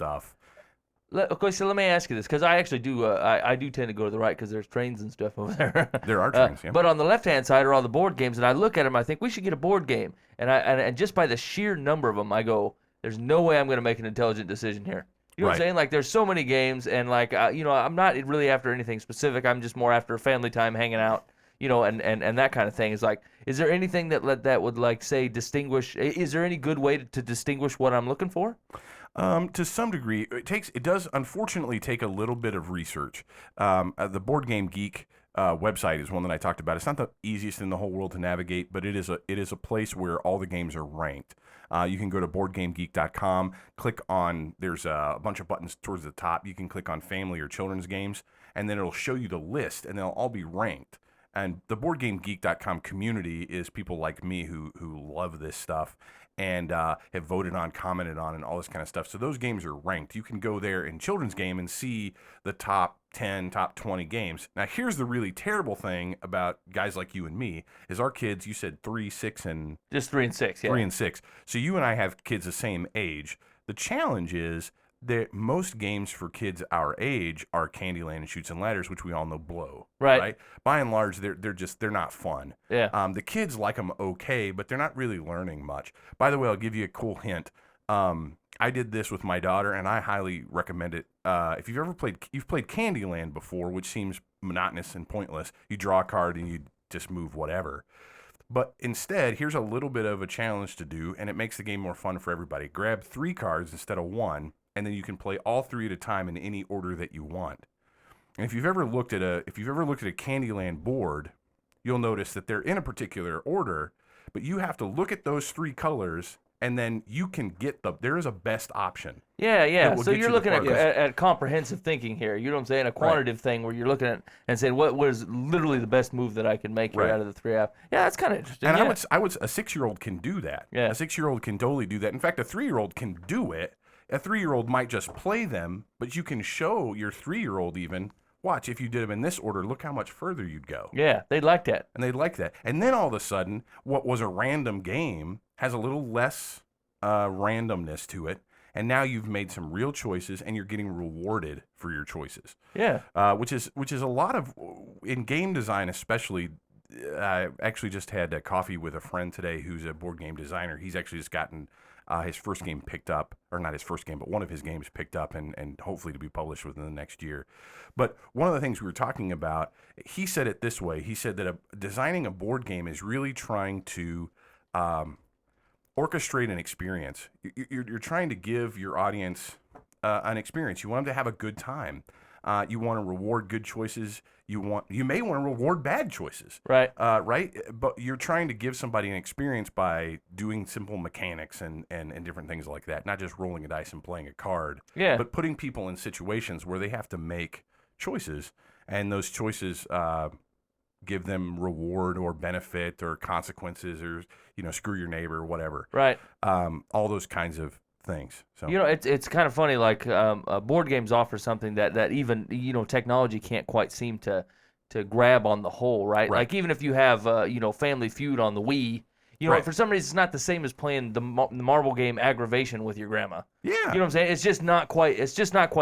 stuff. Okay, so let me ask you this, because I actually do. I do tend to go to the right because there's trains and stuff over there. There are trains, yeah. But on the left-hand side are all the board games, and I look at them. I think we should get a board game, and just by the sheer number of them, I go, "There's no way I'm going to make an intelligent decision here." You know what I'm Right. saying? Like, there's so many games, and like, I'm not really after anything specific. I'm just more after family time, hanging out, and that kind of thing. Is like, is there anything that would like say distinguish? Is there any good way to distinguish what I'm looking for? To some degree, it does unfortunately take a little bit of research. The Board Game Geek website is one that I talked about. It's not the easiest in the whole world to navigate, but it is a place where all the games are ranked. You can go to boardgamegeek.com, click on, there's a bunch of buttons towards the top. You can click on family or children's games, and then it'll show you the list, and they'll all be ranked. And the boardgamegeek.com community is people like me who love this stuff and have voted on, commented on, and all this kind of stuff. So those games are ranked. You can go there in children's game and see the top 10, top 20 games. Now, here's the really terrible thing about guys like you and me is our kids, you said 3, 6, and... Just 3 and 6, yeah. 3 and 6. So you and I have kids the same age. The challenge is that most games for kids our age are Candyland and Chutes and Ladders, which we all know blow. Right. By and large, they're not fun. Yeah. The kids like them okay, but they're not really learning much. By the way, I'll give you a cool hint. I did this with my daughter, and I highly recommend it. If you've played Candyland before, which seems monotonous and pointless. You draw a card and you just move whatever. But instead, here's a little bit of a challenge to do, and it makes the game more fun for everybody. Grab 3 cards instead of 1, and then you can play all 3 at a time in any order that you want. And if you've ever looked at a Candyland board, you'll notice that they're in a particular order, but you have to look at those 3 colors, and then you can get there is a best option. Yeah. So you're looking at comprehensive thinking here. You know what I'm saying? A quantitative thing where you're looking at and saying what was literally the best move that I can make here out of the 3 I have. Yeah, that's kind of interesting. And I would a 6-year-old can do that. Yeah. A 6-year-old can totally do that. In fact, a 3-year-old can do it. A 3-year-old might just play them, but you can show your 3-year-old even, watch, if you did them in this order, look how much further you'd go. Yeah, they'd like that. And they'd like that. And then all of a sudden, what was a random game has a little less randomness to it. And now you've made some real choices, and you're getting rewarded for your choices. Yeah. Which is a lot of, in game design especially, I actually just had a coffee with a friend today who's a board game designer. He's actually just gotten his first game picked up, or not his first game, but one of his games picked up and hopefully to be published within the next year. But one of the things we were talking about, he said it this way. He said that designing a board game is really trying to orchestrate an experience. You're trying to give your audience an experience. You want them to have a good time. You want to reward good choices. You may want to reward bad choices. Right. Right. But you're trying to give somebody an experience by doing simple mechanics and different things like that. Not just rolling a dice and playing a card. Yeah. But putting people in situations where they have to make choices, and those choices give them reward or benefit or consequences, or screw your neighbor or whatever. Right. All those kinds of things. So it's kind of funny. Like board games offer something that even technology can't quite seem to grab on the whole. Right. Like even if you have Family Feud on the Wii. For some reason, it's not the same as playing the marble game Aggravation with your grandma. Yeah. You know what I'm saying? It's just not quite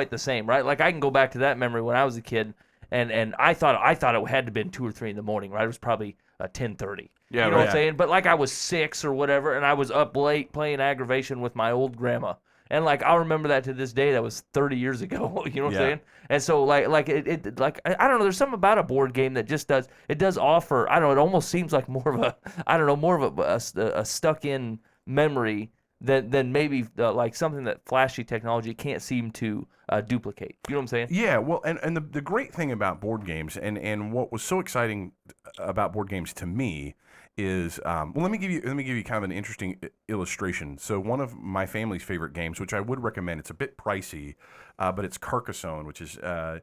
the same, right? Like I can go back to that memory when I was a kid, and I thought it had to have been 2 or 3 in the morning, right? It was probably 10:30. Yeah, you know what I'm saying? But like I was 6 or whatever, and I was up late playing Aggravation with my old grandma. And like I'll remember that to this day. That was 30 years ago. You know what I'm saying? And so like I don't know. There's something about a board game that just does offer. I don't know. It almost seems like more of a stuck in memory than maybe like something that flashy technology can't seem to duplicate. You know what I'm saying? Yeah. Well, and the great thing about board games and what was so exciting about board games to me is let me give you kind of an interesting illustration. So one of my family's favorite games, which I would recommend, it's a bit pricey, but it's Carcassonne, which is the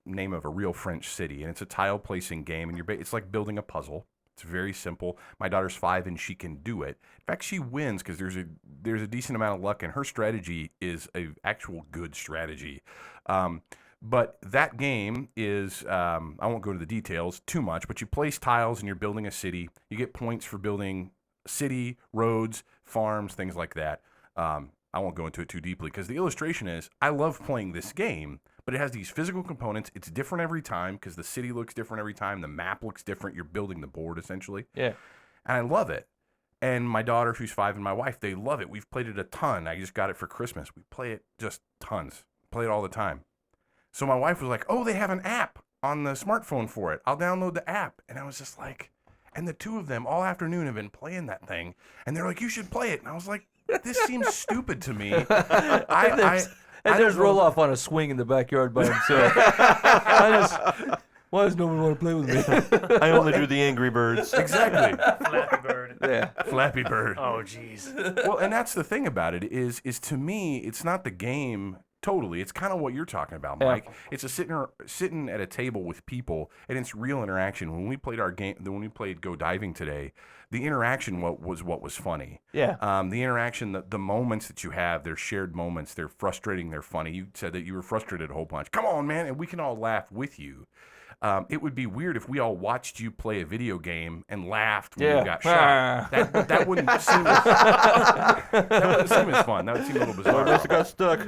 name of a real French city, and it's a tile placing game, and it's like building a puzzle. It's very simple. My daughter's 5 and she can do it. In fact, she wins because there's a decent amount of luck, and her strategy is a actual good strategy. But that game is, I won't go to the details too much, but you place tiles and you're building a city. You get points for building city, roads, farms, things like that. I won't go into it too deeply because the illustration is I love playing this game, but it has these physical components. It's different every time because the city looks different every time. The map looks different. You're building the board essentially. Yeah. And I love it. And my daughter, who's 5, and my wife, they love it. We've played it a ton. I just got it for Christmas. We play it just tons. Play it all the time. So my wife was like, oh, they have an app on the smartphone for it. I'll download the app. And I was just like, and the two of them all afternoon have been playing that thing. And they're like, you should play it. And I was like, this seems stupid to me. There's Rohloff on a swing in the backyard by himself. Why does no one want to play with me? I only do the Angry Birds. Exactly. Flappy Bird. Yeah. Flappy Bird. Oh, jeez. Well, and that's the thing about it is to me, it's not the game totally. It's kind of what you're talking about, Mike. Yeah. It's a sitting at a table with people, and it's real interaction. When we played our game, when we played Go Diving today, the interaction was what was funny. Yeah. The interaction, the moments that you have, they're shared moments. They're frustrating. They're funny. You said that you were frustrated a whole bunch. Come on, man, and we can all laugh with you. It would be weird if we all watched you play a video game and laughed when you got shot. That wouldn't seem as, fun. That would seem a little bizarre. I got stuck.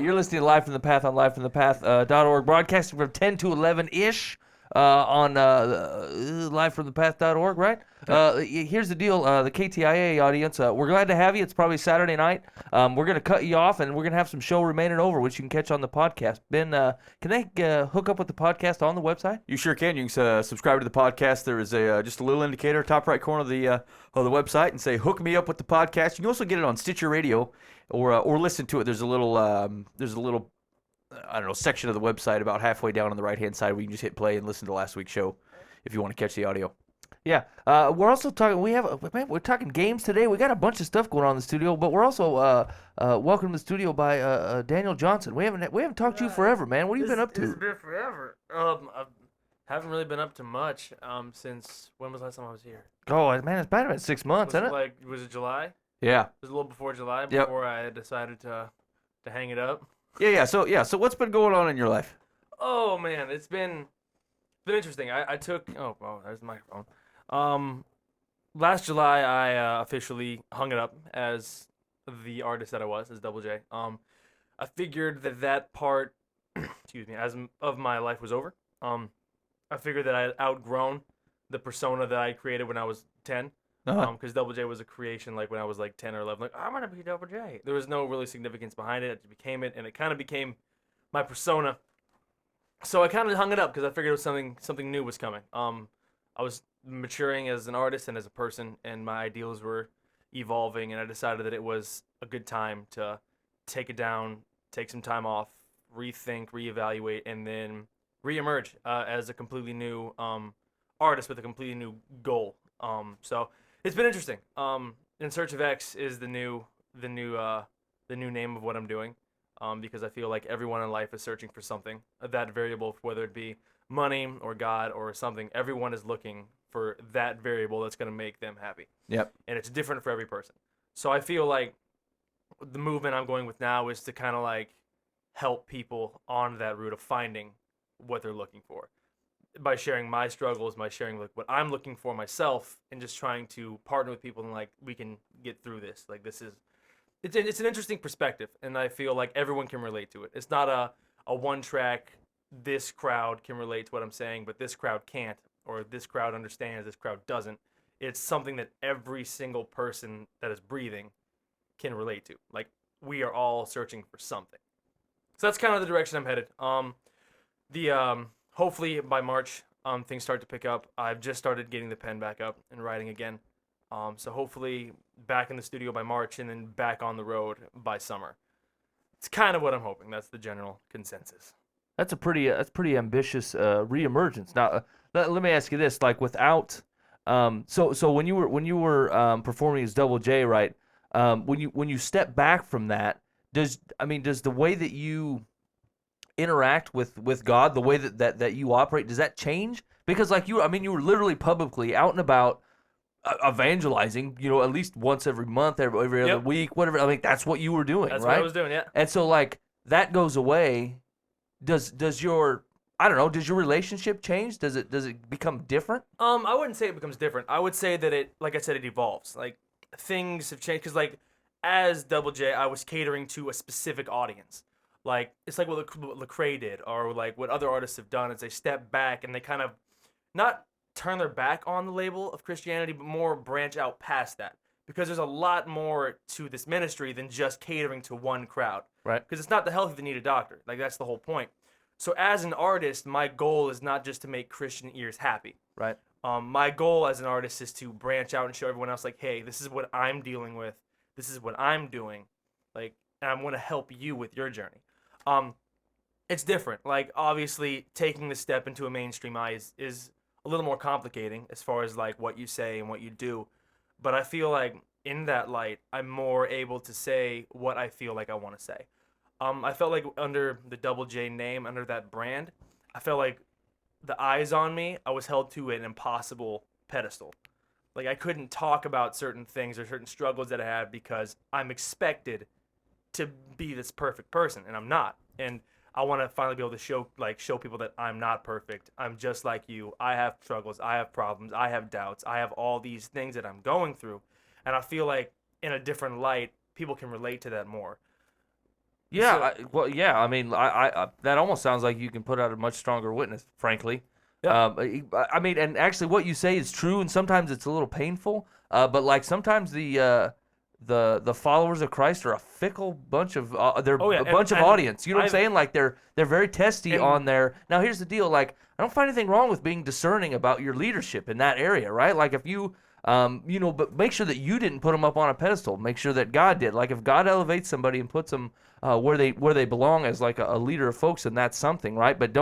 You're listening to Live from the Path on livefromthepath.org, broadcasting from 10 to 11-ish. On livefromthepath.org, right? Here's the deal, the KTIA audience, we're glad to have you. It's probably Saturday night. We're going to cut you off, and we're going to have some show remaining over, which you can catch on the podcast. Ben, can they hook up with the podcast on the website? You sure can. You can subscribe to the podcast. There is just a little indicator, top right corner of the website, and say, hook me up with the podcast. You can also get it on Stitcher Radio or listen to it. There's a little I don't know, section of the website about halfway down on the right-hand side where you can just hit play and listen to last week's show if you want to catch the audio. Yeah. We're also talking, we're talking games today. We got a bunch of stuff going on in the studio, but we're also welcomed to the studio by Daniel Johnson. We haven't talked to you forever, man. What have you been up to? It's been forever. I haven't really been up to much since, when was the last time I was here? Oh, man, it's been about 6 months, isn't it? Was it July? Yeah. It was a little before July, before I had decided to hang it up. Yeah. So what's been going on in your life? Oh man, it's been interesting. I took there's the microphone. Last July I officially hung it up as the artist that I was, as Double J. I figured that part, excuse me, of my life was over. I figured that I had outgrown the persona that I created when I was 10. Because Double J was a creation like when I was like 10 or 11. Like, I'm going to be Double J. There was no really significance behind it. I just became it, and it kind of became my persona. So I kind of hung it up because I figured it was something new was coming. I was maturing as an artist and as a person, and my ideals were evolving, and I decided that it was a good time to take it down, take some time off, rethink, reevaluate, and then reemerge as a completely new artist with a completely new goal. So it's been interesting. In Search of X is the new name of what I'm doing, because I feel like everyone in life is searching for something, that variable, whether it be money or God or something. Everyone is looking for that variable that's going to make them happy. Yep. And it's different for every person. So I feel like the movement I'm going with now is to kind of like help people on that route of finding what they're looking for, by sharing my struggles, by sharing like what I'm looking for myself, and just trying to partner with people and like we can get through this. Like it's an interesting perspective, and I feel like everyone can relate to it. It's not a one track. This crowd can relate to what I'm saying, but this crowd can't, or this crowd understands, this crowd doesn't. It's something that every single person that is breathing can relate to. Like we are all searching for something. So that's kind of the direction I'm headed. Hopefully by March, things start to pick up. I've just started getting the pen back up and writing again. So hopefully back in the studio by March, and then back on the road by summer. It's kind of what I'm hoping. That's the general consensus. That's pretty ambitious reemergence. Now, let me ask you this: like without, so when you were performing as Double J, right? When you step back from that, does the way that you interact with God, the way that you operate, does that change? Because like you were literally publicly out and about evangelizing, at least once every month, every other week, whatever. I mean, that's what you were doing, that's right? What I was doing, yeah. And so like that goes away. Does your relationship change? Does it become different? I wouldn't say it becomes different. I would say that it, like I said, it evolves. Like things have changed because like as Double J, I was catering to a specific audience. Like it's like what Lecrae did, or like what other artists have done, is they step back and they kind of not turn their back on the label of Christianity, but more branch out past that. Because there's a lot more to this ministry than just catering to one crowd. Right. Because it's not the healthy that need a doctor. Like, that's the whole point. So as an artist, my goal is not just to make Christian ears happy. Right. My goal as an artist is to branch out and show everyone else, like, hey, this is what I'm dealing with. This is what I'm doing. Like, and I'm going to help you with your journey. It's different. Like, obviously, taking the step into a mainstream eye is a little more complicating as far as, like, what you say and what you do. But I feel like in that light, I'm more able to say what I feel like I want to say. I felt like under the Double J name, under that brand, I felt like the eyes on me, I was held to an impossible pedestal. Like, I couldn't talk about certain things or certain struggles that I have because I'm expected to be this perfect person, and I'm not. And I want to finally be able to show people that I'm not perfect. I'm just like you. I have struggles. I have problems. I have doubts. I have all these things that I'm going through. And I feel like in a different light, people can relate to that more. Yeah, So- I mean, I that almost sounds like you can put out a much stronger witness, frankly. Yeah. I mean, and actually, what you say is true, and sometimes it's a little painful. But like sometimes the followers of Christ are a fickle bunch of they're Oh, yeah, a bunch of and audience. You know what I'm I've- saying? Like they're very testy And- on their. Now here's the deal. Like I don't find anything wrong with being discerning about your leadership in that area, right? Like if you. But make sure that you didn't put them up on a pedestal. Make sure that God did. Like if God elevates somebody and puts them where they belong as like a leader of folks, and that's something, right? But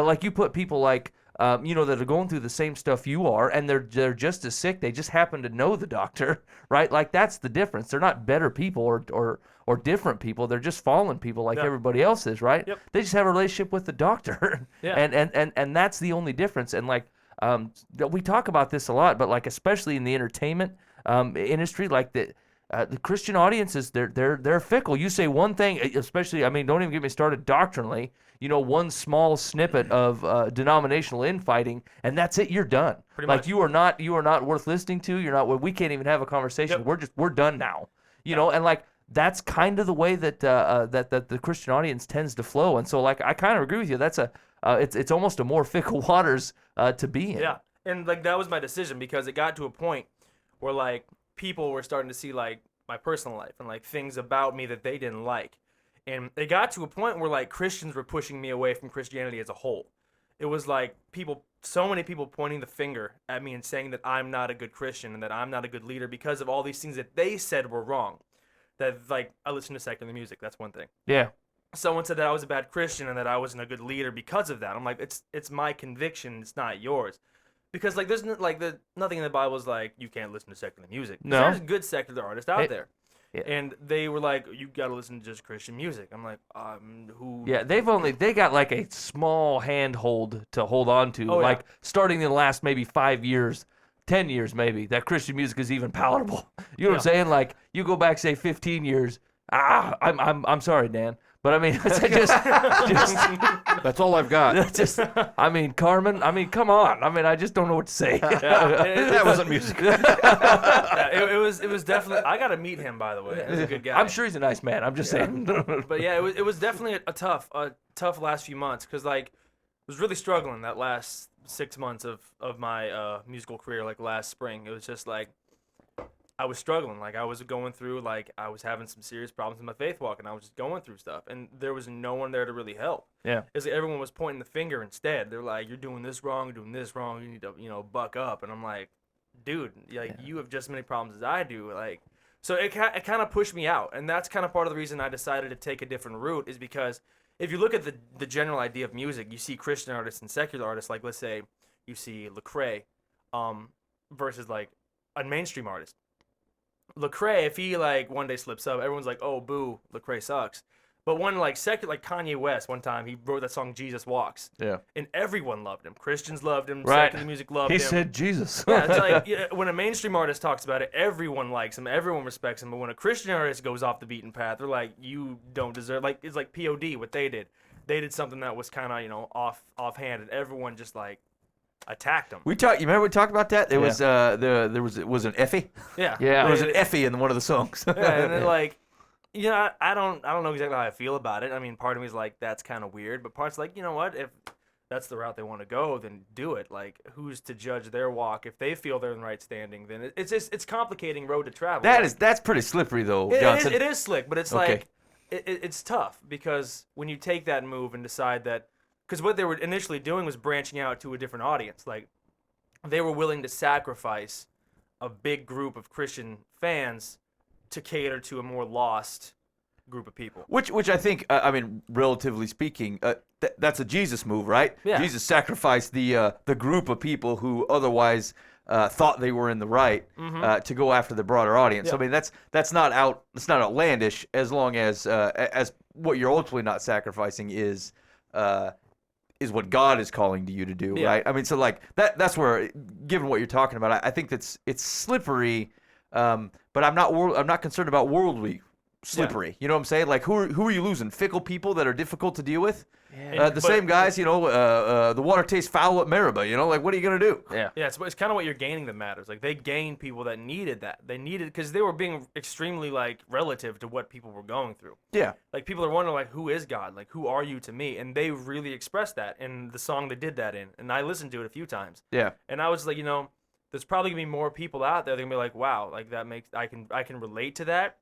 like you put people like that are going through the same stuff you are, and they're just as sick. They just happen to know the doctor, right? Like that's the difference. They're not better people or different people. They're just fallen people like Yeah. everybody else is, right? Yep. They just have a relationship with the doctor, Yeah. and that's the only difference. And like. We talk about this a lot, but like especially in the entertainment industry, like the Christian audiences, they're fickle. You say one thing, especially, I mean, don't even get me started doctrinally. One small snippet of denominational infighting, and that's it. You're done. Pretty like much. you are not worth listening to. You're not. We can't even have a conversation. Yep. We're done now. And like that's kind of the way that that the Christian audience tends to flow. And so like I kind of agree with you. That's it's almost a more fickle waters to be in. Yeah, and like that was my decision because it got to a point where like people were starting to see like my personal life and like things about me that they didn't like, and it got to a point where like Christians were pushing me away from Christianity as a whole. It was like so many people pointing the finger at me and saying that I'm not a good Christian and that I'm not a good leader because of all these things that they said were wrong. That like I listen to secular music. That's one thing. Yeah. Someone said that I was a bad Christian and that I wasn't a good leader because of that. I'm like, it's my conviction, it's not yours, because like there's nothing in the Bible is like you can't listen to secular music. No. There's good secular artists out there, yeah. and they were like, you got to listen to just Christian music. I'm like, who? Yeah, they got like a small handhold to hold on to, Oh, yeah. like starting in the last maybe 5 years, 10 years maybe, that Christian music is even palatable. You know what I'm saying? Like you go back say 15 years. I'm sorry, Dan, but I mean, it's just That's all I've got. I mean, Carmen. I mean, come on. I mean, I just don't know what to say. That wasn't music. Yeah, it was definitely. I got to meet him, by the way. He's a good guy. I'm sure he's a nice man. I'm just saying. But yeah, it was definitely a tough last few months because like I was really struggling that last 6 months of my musical career. Like last spring, it was just like I was struggling. Like I was going through, like I was having some serious problems in my faith walk, and I was just going through stuff, and there was no one there to really help. Yeah. It's like everyone was pointing the finger instead. They're like, "You're doing this wrong. You're doing this wrong. You need to, buck up." And I'm like, "Dude, like you have just as many problems as I do." Like, so it kind of pushed me out, and that's kind of part of the reason I decided to take a different route is because if you look at the general idea of music, you see Christian artists and secular artists. Like let's say you see Lecrae, versus like a mainstream artist. Lecrae, if he like one day slips up, everyone's like, "Oh, boo, Lecrae sucks." But one like Kanye West, one time he wrote that song "Jesus Walks," Yeah. and everyone loved him. Christians loved him. Right. Secular music loved He him. said Jesus. Yeah, it's like when a mainstream artist talks about it, everyone likes him, everyone respects him. But when a Christian artist goes off the beaten path, they're like, "You don't deserve." Like it's like POD, what they did. They did something that was kind of offhand, and everyone just like attacked him. You remember we talked about that? There was it was an Effie. Yeah. Yeah. There was an Effie in one of the songs. Yeah, and then like, I don't know exactly how I feel about it. I mean, part of me is like, that's kind of weird, but part's like, you know what? If that's the route they want to go, then do it. Like, who's to judge their walk? If they feel they're in the right standing, then it's complicating road to travel. That's pretty slippery though, Johnson. It is slick, but it's Okay. like it's tough because when you take that move and decide that, because what they were initially doing was branching out to a different audience. Like, they were willing to sacrifice a big group of Christian fans to cater to a more lost group of people. Which I think, I mean, relatively speaking, that's a Jesus move, right? Yeah. Jesus sacrificed the group of people who otherwise thought they were in the right to go after the broader audience. Yeah. I mean, that's not outlandish as long as what you're ultimately not sacrificing is what God is calling to you to do, Yeah. right? I mean, so like that's where, given what you're talking about, I think it's slippery, but I'm not concerned about worldly slippery. You know what I'm saying? Like, who are you losing? Fickle people that are difficult to deal with? Yeah. The same guys, the water tastes foul at Meribah, like, what are you going to do? Yeah. Yeah, it's kind of what you're gaining that matters. Like, they gained people that needed that. They needed, because they were being extremely, like, relative to what people were going through. Yeah. Like, people are wondering, like, who is God? Like, who are you to me? And they really expressed that in the song they did that in. And I listened to it a few times. Yeah. And I was like, there's probably going to be more people out there that are going to be like, wow, like, that makes, I can relate to that.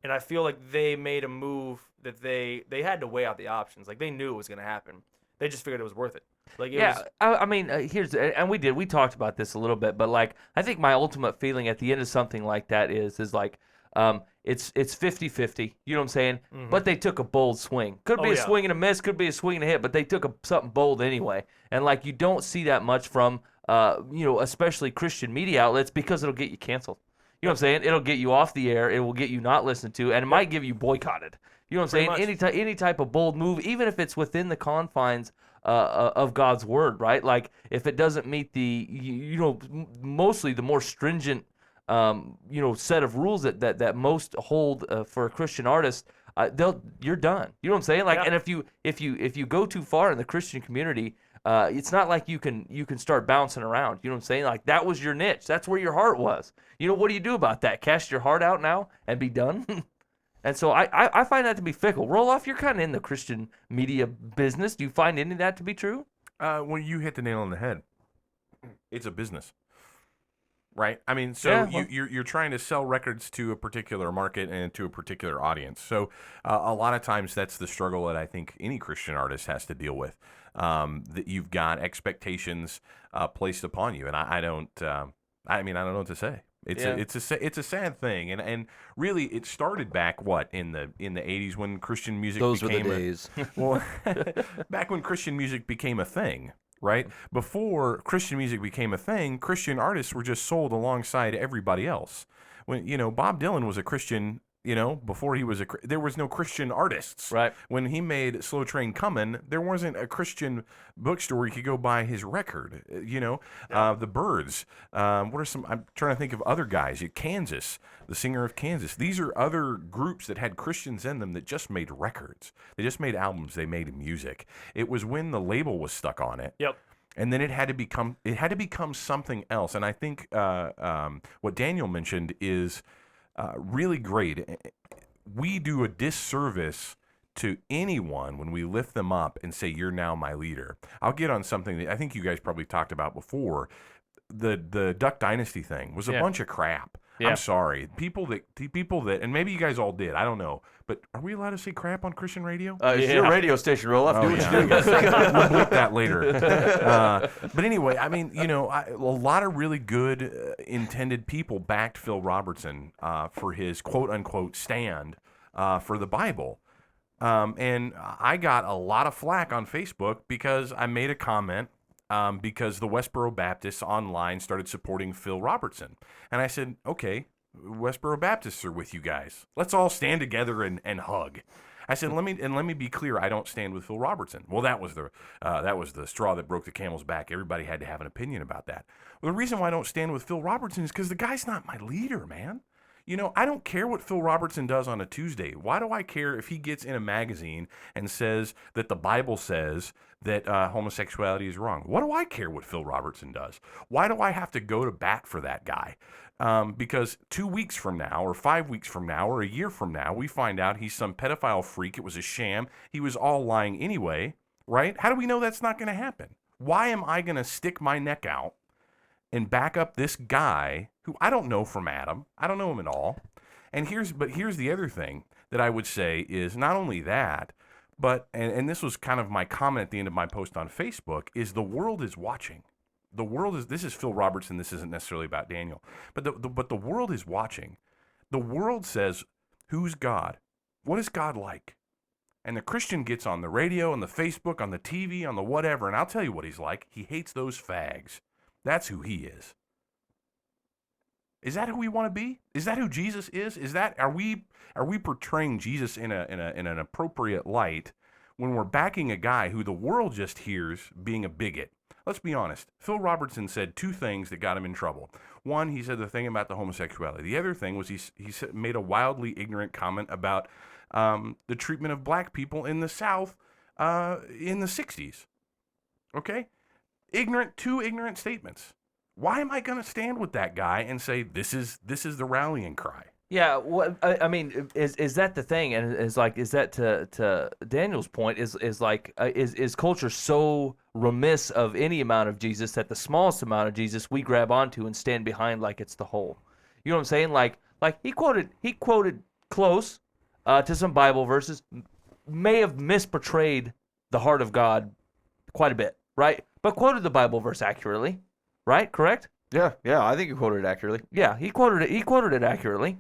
And I feel like they made a move that they had to weigh out the options. Like, they knew it was going to happen. They just figured it was worth it. Like, it was, I mean, and we talked about this a little bit, but like, I think my ultimate feeling at the end of something like that is like, it's 50-50, you know what I'm saying? But they took a bold swing. Could be a swing and a miss, could be a swing and a hit, but they took something bold anyway. And like, you don't see that much from, especially Christian media outlets, because it'll get you canceled. You know what I'm saying? It'll get you off the air. It will get you not listened to, and it might give you boycotted. You know what I'm saying? Any type of bold move, even if it's within the confines of God's word, right? Like, if it doesn't meet mostly the more stringent, set of rules that most hold for a Christian artist, you're done. You know what I'm saying? Like, and if you go too far in the Christian community, it's not like you can start bouncing around. You know what I'm saying? Like, that was your niche. That's where your heart was. What do you do about that? Cast your heart out now and be done? And so I find that to be fickle. Rohloff, you're kind of in the Christian media business. Do you find any of that to be true? Well, you hit the nail on the head. It's a business, right? I mean, so you're trying to sell records to a particular market and to a particular audience. So a lot of times that's the struggle that I think any Christian artist has to deal with. That you've got expectations placed upon you, and I don't know what to say. It's a sad thing, and really it started back in the 80s when Christian music Those were the became days. back when Christian music became a thing, right? Before Christian music became a thing, Christian artists were just sold alongside everybody else. When Bob Dylan was a Christian, before he was there was no Christian artists. Right. When he made Slow Train Comin', there wasn't a Christian bookstore you could go buy his record. The Byrds. What are some? I'm trying to think of other guys. Kansas, the singer of Kansas. These are other groups that had Christians in them that just made records. They just made albums. They made music. It was when the label was stuck on it. Yep. And then it had to become something else. And I think what Daniel mentioned is really great. We do a disservice to anyone when we lift them up and say, "You're now my leader." I'll get on something that I think you guys probably talked about before. The Duck Dynasty thing was a bunch of crap. Yeah. I'm sorry. People that, and maybe you guys all did. I don't know. But are we allowed to say crap on Christian radio? It's your radio station, Rohloff. Do what you do. We'll bleep that later. But anyway, I mean, a lot of really good intended people backed Phil Robertson for his quote-unquote stand for the Bible. And I got a lot of flack on Facebook because I made a comment because the Westboro Baptists online started supporting Phil Robertson. And I said, okay, Westboro Baptists are with you guys. Let's all stand together and hug. I said, let me be clear. I don't stand with Phil Robertson. Well, that was the straw that broke the camel's back. Everybody had to have an opinion about that. Well, the reason why I don't stand with Phil Robertson is because the guy's not my leader, man. You know, I don't care what Phil Robertson does on a Tuesday. Why do I care if he gets in a magazine and says that the Bible says that homosexuality is wrong? What do I care what Phil Robertson does? Why do I have to go to bat for that guy? Because 2 weeks from now, or 5 weeks from now, or a year from now, we find out he's some pedophile freak. It was a sham. He was all lying anyway, right? How do we know that's not going to happen? Why am I going to stick my neck out and back up this guy who I don't know from Adam? I don't know him at all. And here's the other thing that I would say is not only that, but, and this was kind of my comment at the end of my post on Facebook, is the world is watching. The world is, this is Phil Robertson, this isn't necessarily about Daniel, but the world is watching. The world says, who's God? What is God like? And the Christian gets on the radio, on the Facebook, on the TV, on the whatever, and I'll tell you what he's like. He hates those fags. That's who he is. Is that who we want to be? Is that who Jesus is? Are we portraying Jesus in an appropriate light when we're backing a guy who the world just hears being a bigot? Let's be honest. Phil Robertson said two things that got him in trouble. One, he said the thing about the homosexuality. The other thing was he made a wildly ignorant comment about the treatment of black people in the South in the 60s. Okay? Two ignorant statements. Why am I going to stand with that guy and say this is the rallying cry? Yeah, well, I mean, is that the thing? And is that to Daniel's point? Is culture so remiss of any amount of Jesus that the smallest amount of Jesus we grab onto and stand behind like it's the whole? You know what I'm saying? Like he quoted close to some Bible verses, may have misportrayed the heart of God quite a bit, right? But quoted the Bible verse accurately, right? Correct? Yeah, I think you quoted it accurately. Yeah, he quoted it accurately.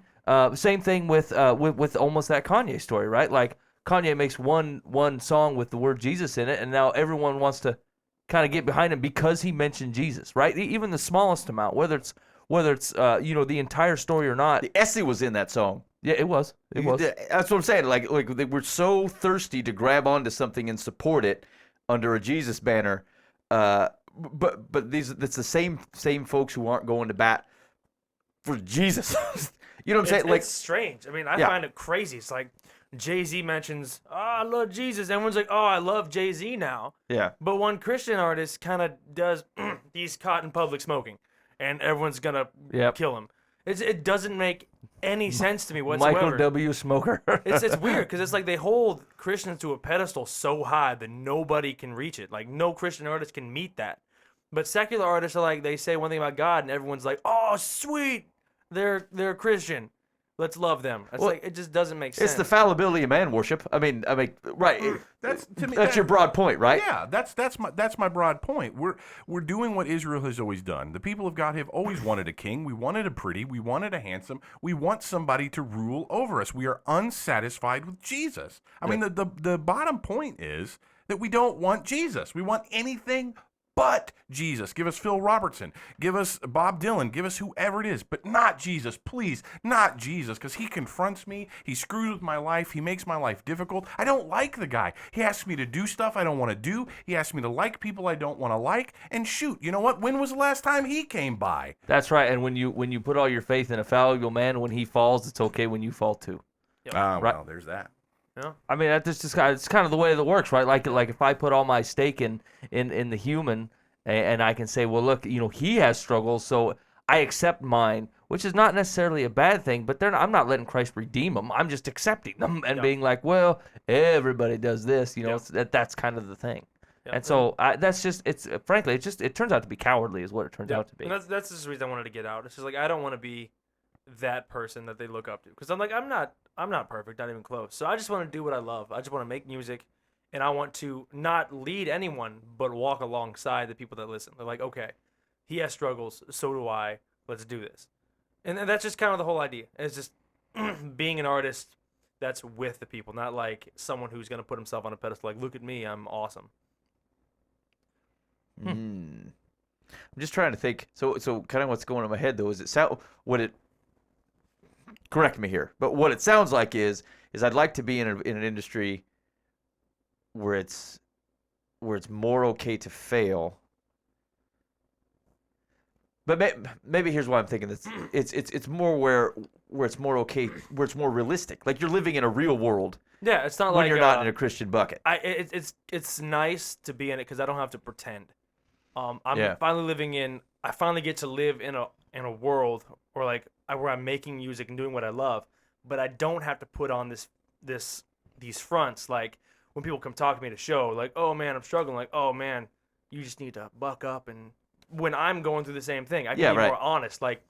Same thing with almost that Kanye story, right? Like Kanye makes one song with the word Jesus in it, and now everyone wants to kind of get behind him because he mentioned Jesus, right? Even the smallest amount, whether it's the entire story or not. The essay was in that song. Yeah, it was. It was. That's what I'm saying. Like they were so thirsty to grab onto something and support it under a Jesus banner. But it's the same folks who aren't going to bat for Jesus. You know what I'm saying? It's strange. I mean, I find it crazy. It's like Jay-Z mentions, "Oh, I love Jesus." Everyone's like, "Oh, I love Jay-Z now." Yeah. But one Christian artist kind of does, he's caught in public smoking, and everyone's gonna kill him. It doesn't make any sense to me whatsoever. Michael W. Smoker. It's weird because it's like they hold Christians to a pedestal so high that nobody can reach it. Like no Christian artist can meet that. But secular artists are like, they say one thing about God, and everyone's like, "Oh, sweet, they're Christian. Let's love them." It's like it just doesn't make sense. It's the fallibility of man worship. I mean, right? That's to me. That's your broad point, right? Yeah, that's my broad point. We're doing what Israel has always done. The people of God have always wanted a king. We wanted a pretty. We wanted a handsome. We want somebody to rule over us. We are unsatisfied with Jesus. I mean, the bottom point is that we don't want Jesus. We want anything but Jesus. Give us Phil Robertson. Give us Bob Dylan. Give us whoever it is, but not Jesus. Please, not Jesus, because he confronts me. He screws with my life. He makes my life difficult. I don't like the guy. He asks me to do stuff I don't want to do. He asks me to like people I don't want to like. And shoot, you know what? When was the last time he came by? That's right. And when you put all your faith in a fallible man, when he falls, it's okay when you fall too. Right. Well, there's that. Yeah. I mean, that's just it's kind of the way that works, right? Like if I put all my stake in the human, and I can say, well, look, he has struggles, so I accept mine, which is not necessarily a bad thing. But I'm not letting Christ redeem them. I'm just accepting them and being like, well, everybody does this, that's kind of the thing. Yep. And so that's just frankly, it turns out to be cowardly, is what it turns out to be. And that's just the reason I wanted to get out. It's just like I don't want to be that person that they look up to, because I'm like I'm not perfect, not even close. So I just want to do what I love. I just want to make music, and I want to not lead anyone, but walk alongside the people that listen. They're like, okay, he has struggles, so do I. Let's do this. And that's just kind of the whole idea. It's just being an artist that's with the people, not like someone who's gonna put himself on a pedestal. Like, look at me, I'm awesome. I'm just trying to think. So kind of what's going in my head though is correct me here, but what it sounds like is I'd like to be in an industry where it's more okay to fail, But maybe here's why I'm thinking this. It's more where it's more okay, where it's more realistic. Like you're living in a real world Yeah, it's not when like you're not in a Christian bucket. it's nice to be in it because I don't have to pretend. I'm Yeah. finally living in. I finally get to live in a world or like where I'm making music and doing what I love, but I don't have to put on these fronts like when people come talk to me at a show, like, oh man, I'm struggling, like, oh man, you just need to buck up. And when I'm going through the same thing, I can be more honest. Like,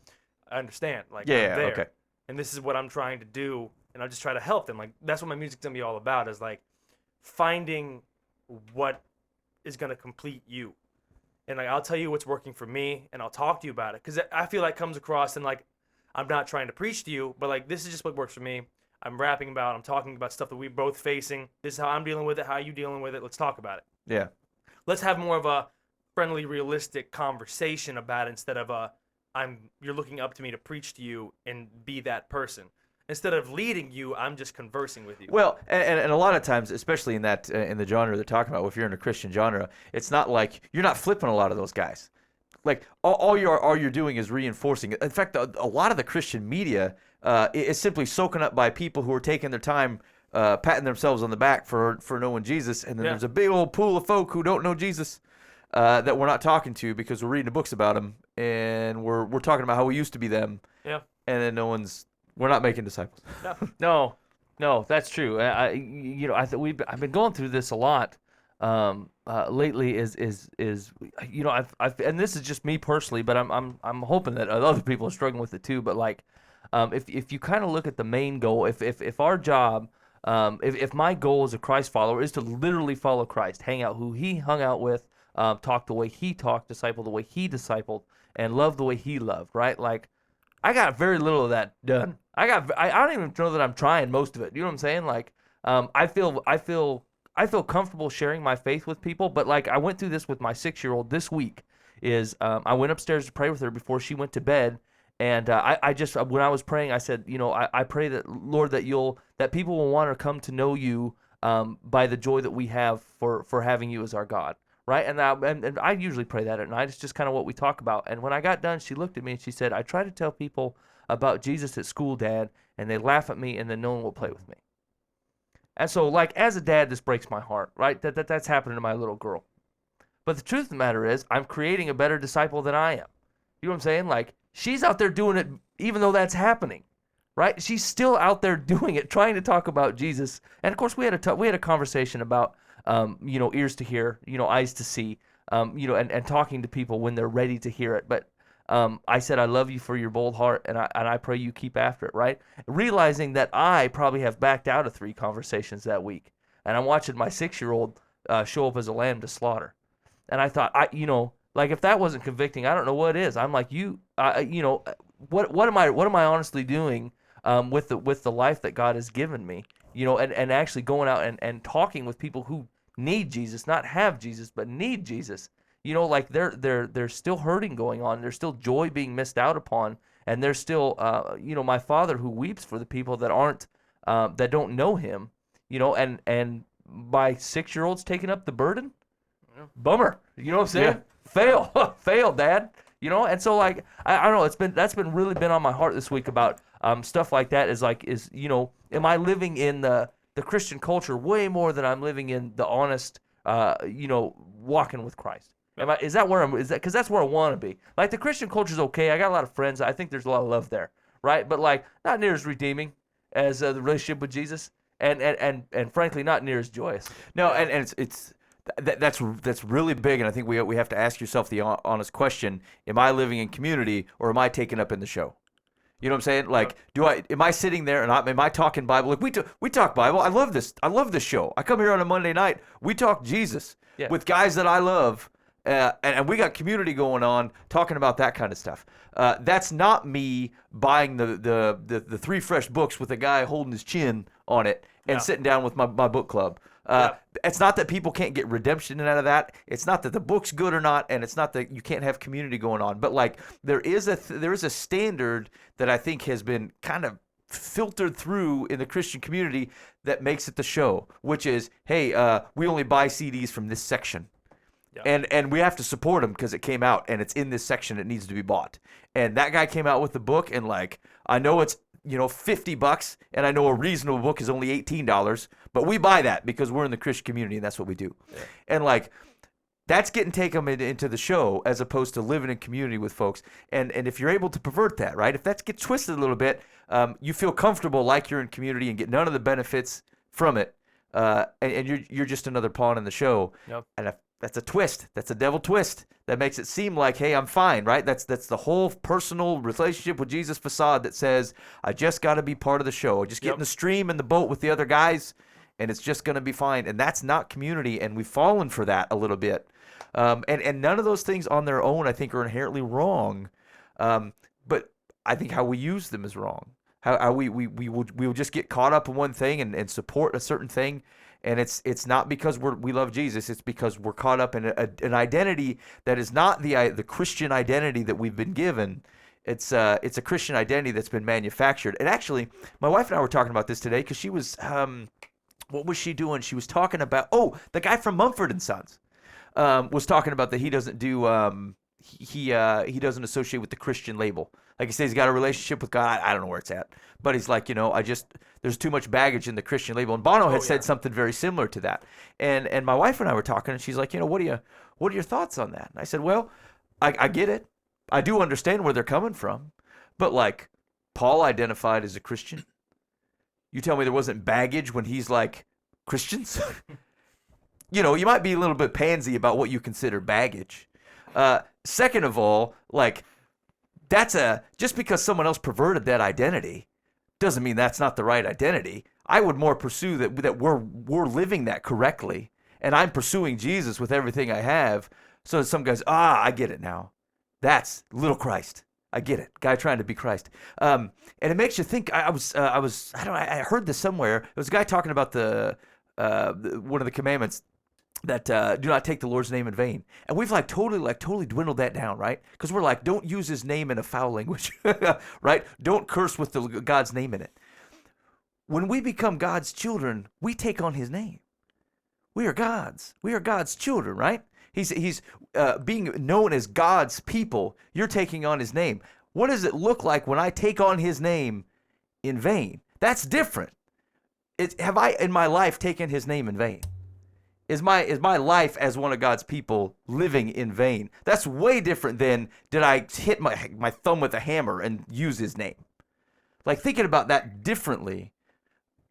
I understand. Like, I'm there. Okay. And this is what I'm trying to do, and I'll just try to help them. Like, that's what my music's gonna be all about, is like finding what is gonna complete you. And like, I'll tell you what's working for me, and I'll talk to you about it, because I feel like it comes across, and like, I'm not trying to preach to you, but like, this is just what works for me. I'm rapping about, I'm talking about stuff that we're both facing. This is how I'm dealing with it, how are you dealing with it. Let's talk about it. Yeah. Let's have more of a friendly, realistic conversation about it instead of you're looking up to me to preach to you and be that person. Instead of leading you, I'm just conversing with you. Well, and a lot of times, especially in that in the genre they're talking about, if you're in a Christian genre, it's not like you're not flipping a lot of those guys. Like all you're doing is reinforcing it. In fact, a lot of the Christian media is simply soaking up by people who are taking their time patting themselves on the back for knowing Jesus, and then there's a big old pool of folk who don't know Jesus that we're not talking to because we're reading the books about them, and we're talking about how we used to be them. Yeah. And then we're not making disciples. No, that's true. I've been going through this a lot lately. Is I've and this is just me personally, but I'm hoping that other people are struggling with it too. But like, if you kind of look at the main goal, if our job, if my goal as a Christ follower is to literally follow Christ, hang out who He hung out with, talk the way He talked, disciple the way He discipled, and love the way He loved, right? Like, I got very little of that done. I don't even know that I'm trying most of it. You know what I'm saying? Like, I feel comfortable sharing my faith with people, but like I went through this with my 6-year-old this week. I went upstairs to pray with her before she went to bed, and I just when I was praying, I said, I pray that Lord that people will want to come to know you by the joy that we have for having you as our God. Right, and I usually pray that at night. It's just kind of what we talk about. And when I got done, she looked at me and she said, "I try to tell people about Jesus at school, Dad, and they laugh at me, and then no one will play with me." And so, like, as a dad, this breaks my heart, right? That's happening to my little girl. But the truth of the matter is, I'm creating a better disciple than I am. You know what I'm saying? Like, she's out there doing it, even though that's happening, right? She's still out there doing it, trying to talk about Jesus. And of course, we had a conversation about. Ears to hear, eyes to see, and talking to people when they're ready to hear it. But I said, I love you for your bold heart, and I pray you keep after it, right? Realizing that I probably have backed out of 3 conversations that week, and I'm watching my 6-year-old show up as a lamb to slaughter. And I thought, like if that wasn't convicting, I don't know what is. I'm like, what am I honestly doing with the life that God has given me? And actually going out and talking with people who need Jesus, not have Jesus, but need Jesus. Like there's still hurting going on. There's still joy being missed out upon, and there's still, my Father who weeps for the people that aren't, that don't know Him. And my 6-year-old's taking up the burden. Yeah. Bummer. You know what I'm saying? Yeah. Fail, Dad. And so like I don't know. That's been really been on my heart this week about stuff like that. Am I living in the Christian culture way more than I'm living in the honest, walking with Christ? Is that because that's where I want to be. Like the Christian culture is okay. I got a lot of friends. I think there's a lot of love there, right? But like not near as redeeming as the relationship with Jesus, and frankly not near as joyous. No, and that's really big, and I think we have to ask yourself the honest question: am I living in community or am I taken up in the show? You know what I'm saying? Like, am I sitting there and am I talking Bible? Like we talk Bible. I love this. I love this show. I come here on a Monday night. We talk Jesus with guys that I love, and we got community going on talking about that kind of stuff. That's not me buying the 3 fresh books with a guy holding his chin on it and sitting down with my book club. It's not that people can't get redemption out of that. It's not that the book's good or not, and it's not that you can't have community going on. But like there is a standard that I think has been kind of filtered through in the Christian community that makes it the show, which is, hey, we only buy CDs from this section. And we have to support him because it came out and it's in this section. It needs to be bought. And that guy came out with the book, and like, I know it's, $50, and I know a reasonable book is only $18, but we buy that because we're in the Christian community and that's what we do. Yeah. And like, that's getting taken into the show as opposed to living in community with folks. And if you're able to pervert that, right? If that gets twisted a little bit, you feel comfortable like you're in community and get none of the benefits from it, and you're just another pawn in the show. Yep. And that's a twist. That's a devil twist that makes it seem like, hey, I'm fine, right? That's the whole personal relationship with Jesus facade that says, I just got to be part of the show. I just get in the stream in the boat with the other guys, and it's just going to be fine. And that's not community, and we've fallen for that a little bit. And none of those things on their own, I think, are inherently wrong. But I think how we use them is wrong. How we will just get caught up in one thing and support a certain thing. And it's not because we love Jesus. It's because we're caught up in an identity that is not the Christian identity that we've been given. It's a Christian identity that's been manufactured. And actually, my wife and I were talking about this today because she was, what was she doing? She was talking about, the guy from Mumford & Sons was talking about that he doesn't do, he doesn't associate with the Christian label. Like he says, he's got a relationship with God. I don't know where it's at. But he's like, there's too much baggage in the Christian label. And Bono had said something very similar to that. And my wife and I were talking, and she's like, what are your thoughts on that? And I said, well, I get it. I do understand where they're coming from. But like, Paul identified as a Christian. You tell me there wasn't baggage when he's like, Christians? You might be a little bit pansy about what you consider baggage. Second of all, like, just because someone else perverted that identity doesn't mean that's not the right identity. I would more pursue that we're living that correctly, and I'm pursuing Jesus with everything I have. So some guys, I get it now. That's little Christ. I get it. Guy trying to be Christ. And it makes you think. I heard this somewhere. It was a guy talking about the one of the commandments that do not take the Lord's name in vain. And we've totally dwindled that down, right? Because we're like, don't use his name in a foul language, right? Don't curse with God's name in it. When we become God's children, we take on his name. We are God's. We are God's children, right? He's being known as God's people. You're taking on his name. What does it look like when I take on his name in vain? That's different. Have I in my life taken his name in vain? Is my life as one of God's people living in vain? That's way different than did I hit my thumb with a hammer and use his name? Like, thinking about that differently,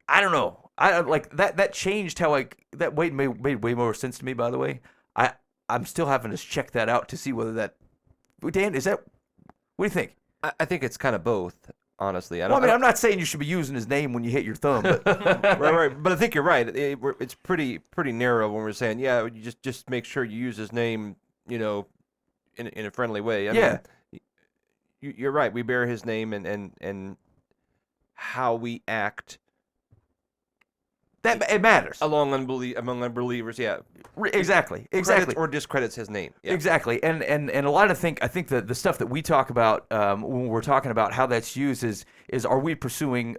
I don't know. I like that changed how that made way more sense to me, by the way. I'm still having to check that out to see whether that, Dan, what do you think? I think it's kind of both, honestly. I'm not saying you should be using his name when you hit your thumb. But right. But I think you're right. It's pretty narrow when we're saying, you just make sure you use his name, in a friendly way. I mean, you're right. We bear his name and how we act. That it matters. Among unbelievers, yeah. Exactly. Credits or discredits his name. Yeah. Exactly. And a lot of I think that the stuff that we talk about when we're talking about how that's used is are we pursuing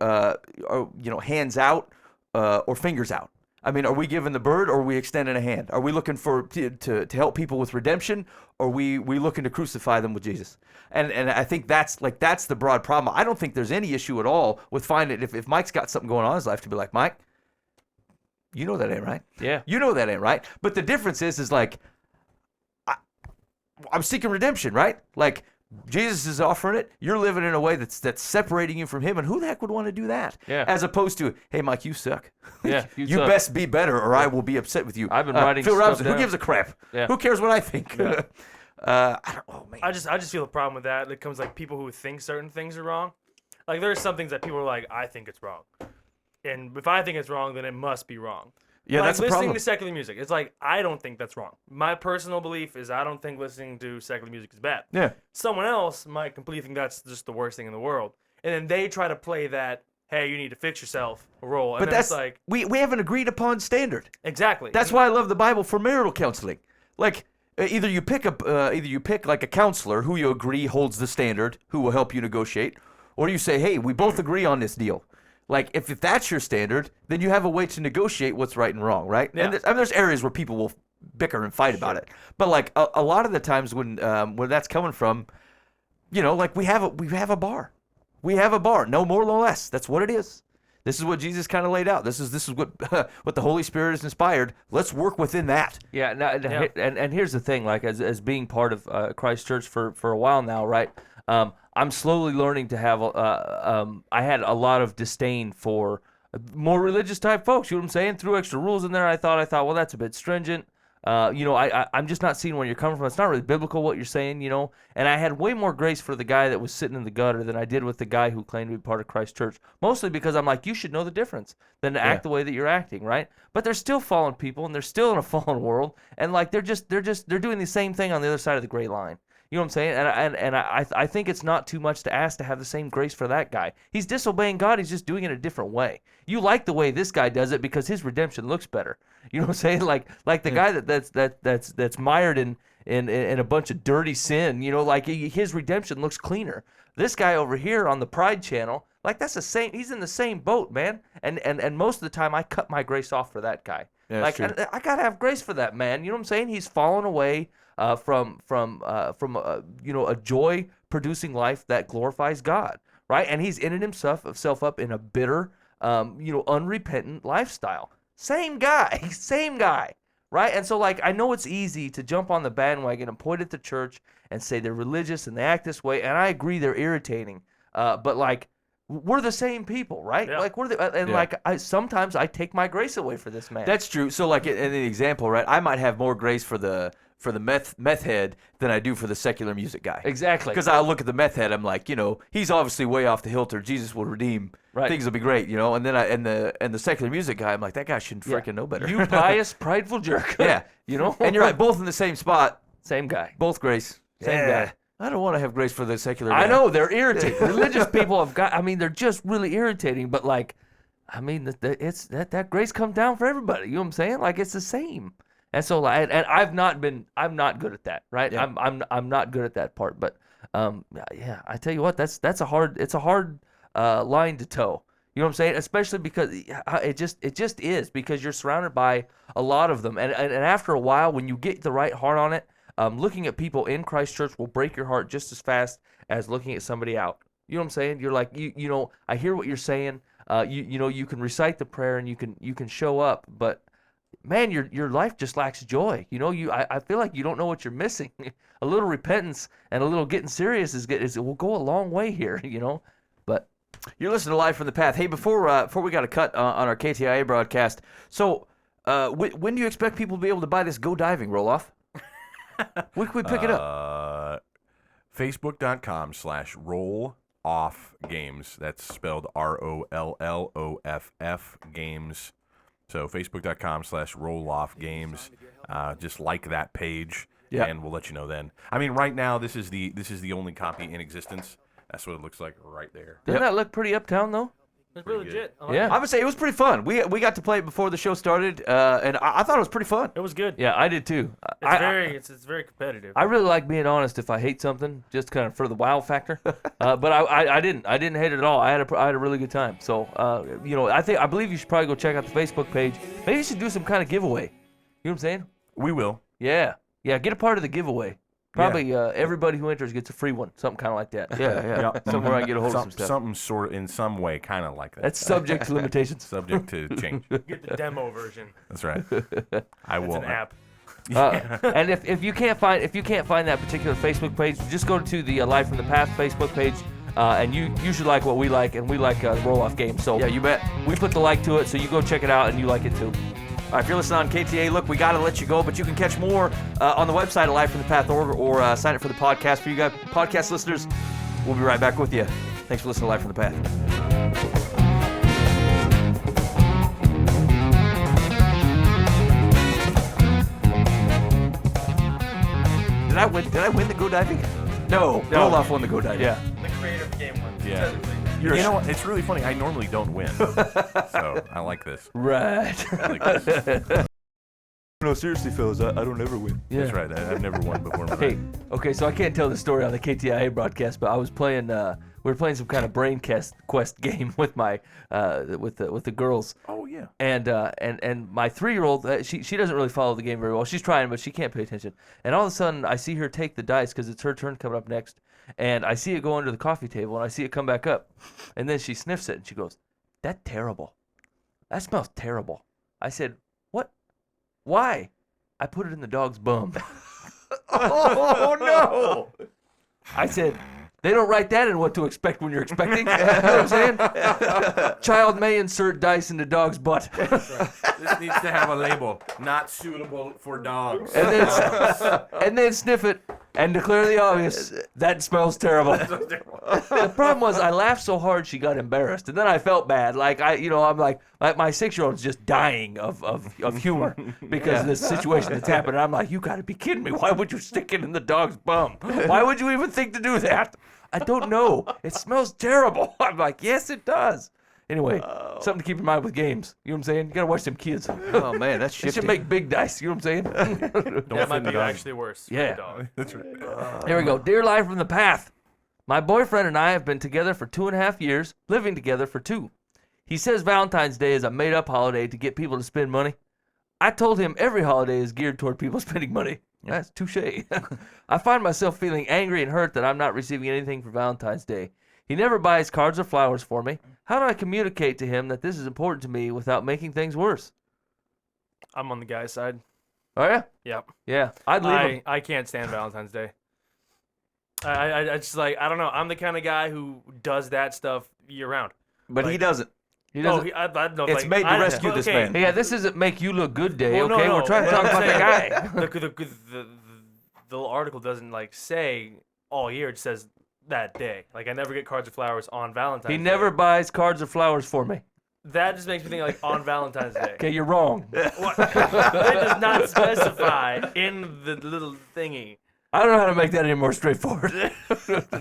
hands out or fingers out? I mean, are we giving the bird or are we extending a hand? Are we looking to help people with redemption, or are we looking to crucify them with Jesus? And I think that's the broad problem. I don't think there's any issue at all with finding if Mike's got something going on in his life to be like, Mike, you know that ain't right. Yeah. You know that ain't right. But the difference is like, I'm seeking redemption, right? Like, Jesus is offering it. You're living in a way that's separating you from him. And who the heck would want to do that? Yeah. As opposed to, hey, Mike, you suck. Yeah. You best be better or I will be upset with you. I've been writing Phil stuff Robinson, down. who gives a crap? Yeah. Who cares what I think? Yeah. I don't know, man. I just feel a problem with that. It comes like people who think certain things are wrong. Like, there are some things that people are like, I think it's wrong. And if I think it's wrong, then it must be wrong. Yeah, like that's the listening problem. to secular music. It's like, I don't think that's wrong. My personal belief is I don't think listening to secular music is bad. Yeah. Someone else might completely think that's just the worst thing in the world. And then they try to play that, hey, you need to fix yourself role. And But then that's it's like, we have an agreed upon standard. exactly. That's why I love the Bible for marital counseling. Like, either you pick like a counselor who you agree holds the standard, who will help you negotiate, or you say, hey, we both agree on this deal. Like, if that's your standard, then you have a way to negotiate what's right and wrong, right? Yeah. And there's areas where people will bicker and fight about it. But like a lot of the times when that's coming from, like we have a bar. We have a bar, no more, no less. That's what it is. This is what Jesus kind of laid out. This is what what the Holy Spirit has inspired. Let's work within that. Yeah, and here's the thing, like as being part of Christ Church for a while now, right? I'm slowly learning to have. I had a lot of disdain for more religious type folks. You know what I'm saying? Threw extra rules in there. I thought, well, that's a bit stringent. I'm just not seeing where you're coming from. It's not really biblical what you're saying, And I had way more grace for the guy that was sitting in the gutter than I did with the guy who claimed to be part of Christ Church. Mostly because I'm like, you should know the difference than to act the way that you're acting, right? But they're still fallen people, and they're still in a fallen world, and like they're doing the same thing on the other side of the gray line. You know what I'm saying? And I think it's not too much to ask to have the same grace for that guy. He's disobeying God. He's just doing it a different way. You like the way this guy does it because his redemption looks better. You know what I'm saying? Like the guy that's mired in a bunch of dirty sin. His redemption looks cleaner. This guy over here on the Pride channel, like that's the same. He's in the same boat, man. And most of the time I cut my grace off for that guy. Yeah, like I gotta have grace for that man. You know what I'm saying? He's fallen away. From a joy producing life that glorifies God, right? And he's ended himself up in a bitter, unrepentant lifestyle. Same guy, right? And so like I know it's easy to jump on the bandwagon and point at the church and say they're religious and they act this way, and I agree they're irritating. But like we're the same people, right? Yeah. Like I sometimes I take my grace away for this man. That's true. So like in the example, right? I might have more grace for the meth head than I do for the secular music guy. Exactly. Because I look at the meth head, I'm like, he's obviously way off the hilter. Jesus will redeem. Right. Things will be great, And then and the secular music guy, I'm like, that guy shouldn't freaking know better. You pious, prideful jerk. Yeah. And you're right, both in the same spot. Same guy. Both grace. Same guy. I don't want to have grace for the secular guy. I know, they're irritating. Religious people they're just really irritating, but like, that grace comes down for everybody. You know what I'm saying? Like it's the same. And so, and I'm not good at that, right? Yeah. I'm not good at that part. But I tell you what, it's a hard line to toe. You know what I'm saying? Especially because it just is, because you're surrounded by a lot of them, and after a while, when you get the right heart on it, looking at people in Christ Church will break your heart just as fast as looking at somebody out. You know what I'm saying? You're like, I hear what you're saying. You can recite the prayer and you can show up, but man, your life just lacks joy. I feel like you don't know what you're missing. A little repentance and a little getting serious will go a long way here. But you're listening to Live from the Path. Hey, before we got a cut on our KTIA broadcast, so when do you expect people to be able to buy this Go Diving, Rohloff? When can we pick it up? Facebook.com/rolloffgames. That's spelled ROLLOFF games. So Facebook.com/rolloffgames. Just like that page, and we'll let you know then. I mean, right now this is the only copy in existence. That's what it looks like right there. Doesn't that look pretty uptown though? It's really legit. Yeah. I would say it was pretty fun. We got to play it before the show started, and I thought it was pretty fun. It was good. Yeah, I did too. It's very competitive. I really like being honest if I hate something, just kind of for the wow factor. But I didn't hate it at all. I had a really good time. So I believe you should probably go check out the Facebook page. Maybe you should do some kind of giveaway. You know what I'm saying? We will. Yeah, get a part of the giveaway. Probably everybody who enters gets a free one, something kind of like that. Yeah. Somewhere I can get a hold of some stuff. Something sort of in some way, kind of like that. That's subject to limitations. Subject to change. Get the demo version. That's right. I will. It's an app. And if you can't find that particular Facebook page, just go to the Live from the Path Facebook page, and you should like what we like, and we like Rohloff games. So yeah, you bet. We put the like to it, so you go check it out, and you like it too. All right, if you're listening on KTA, look, we got to let you go, but you can catch more on the website at livefromthepath.org or sign up for the podcast. For you guys, podcast listeners, we'll be right back with you. Thanks for listening to Live from the Path. Did I win the Go Diving? No. Rohloff won the Go Diving. Yeah. The creator of the game won. Yeah. You know what? It's really funny. I normally don't win, so I like this. Right. I like this. No, seriously, fellas, I don't ever win. Yeah. That's right. I've never won before in my Hey, life. okay, so I can't tell the story on the KTIA broadcast, but I was playing we were playing some kind of brain quest game with my with the girls. Oh yeah. And my 3-year-old, she doesn't really follow the game very well. She's trying, but she can't pay attention. And all of a sudden, I see her take the dice because it's her turn coming up next. And I see it go under the coffee table, and I see it come back up. And then she sniffs it, and she goes, "That's terrible. That smells terrible." I said, "What? Why?" "I put it in the dog's bum." Oh no! I said, "They don't write that in what to expect when you're expecting." You know what I'm saying? Child may insert dice into dog's butt. This needs to have a label. Not suitable for dogs. And then sniff it and declare the obvious. That smells terrible. The problem was I laughed so hard she got embarrassed, and then I felt bad. Like I'm like my 6-year-old's just dying of humor because of this situation that's happened. And I'm like, you got to be kidding me! Why would you stick it in the dog's bum? Why would you even think to do that? I don't know. It smells terrible. I'm like, yes, it does. Anyway, something to keep in mind with games. You know what I'm saying? You gotta watch them kids. Oh man, that's They shifty. should make big dice. You know what I'm saying? That might be actually worse. Yeah. For the dog. That's right. Here we go. Dear Life from the Path. My boyfriend and I have been together for 2.5 years, living together for 2. He says Valentine's Day is a made-up holiday to get people to spend money. I told him every holiday is geared toward people spending money. That's touche. I find myself feeling angry and hurt that I'm not receiving anything for Valentine's Day. He never buys cards or flowers for me. How do I communicate to him that this is important to me without making things worse? I'm on the guy's side. Oh, yeah? Yep. Yeah. I'd leave him. I can't stand Valentine's Day. I just like, I don't know. I'm the kind of guy who does that stuff year round. But he doesn't. He doesn't. I don't It's like, made to I- rescue this okay. man. Yeah, this isn't make you look good day, Well, okay? no, We're trying to what talk I'm about the saying- guy. The article doesn't like say all year. It says that day. Like I never get cards or flowers on Valentine's. He Day. never buys cards or flowers for me. That just makes me think like on Valentine's Day. Okay, you're wrong. What? That does not specify in the little thingy. I don't know how to make that any more straightforward.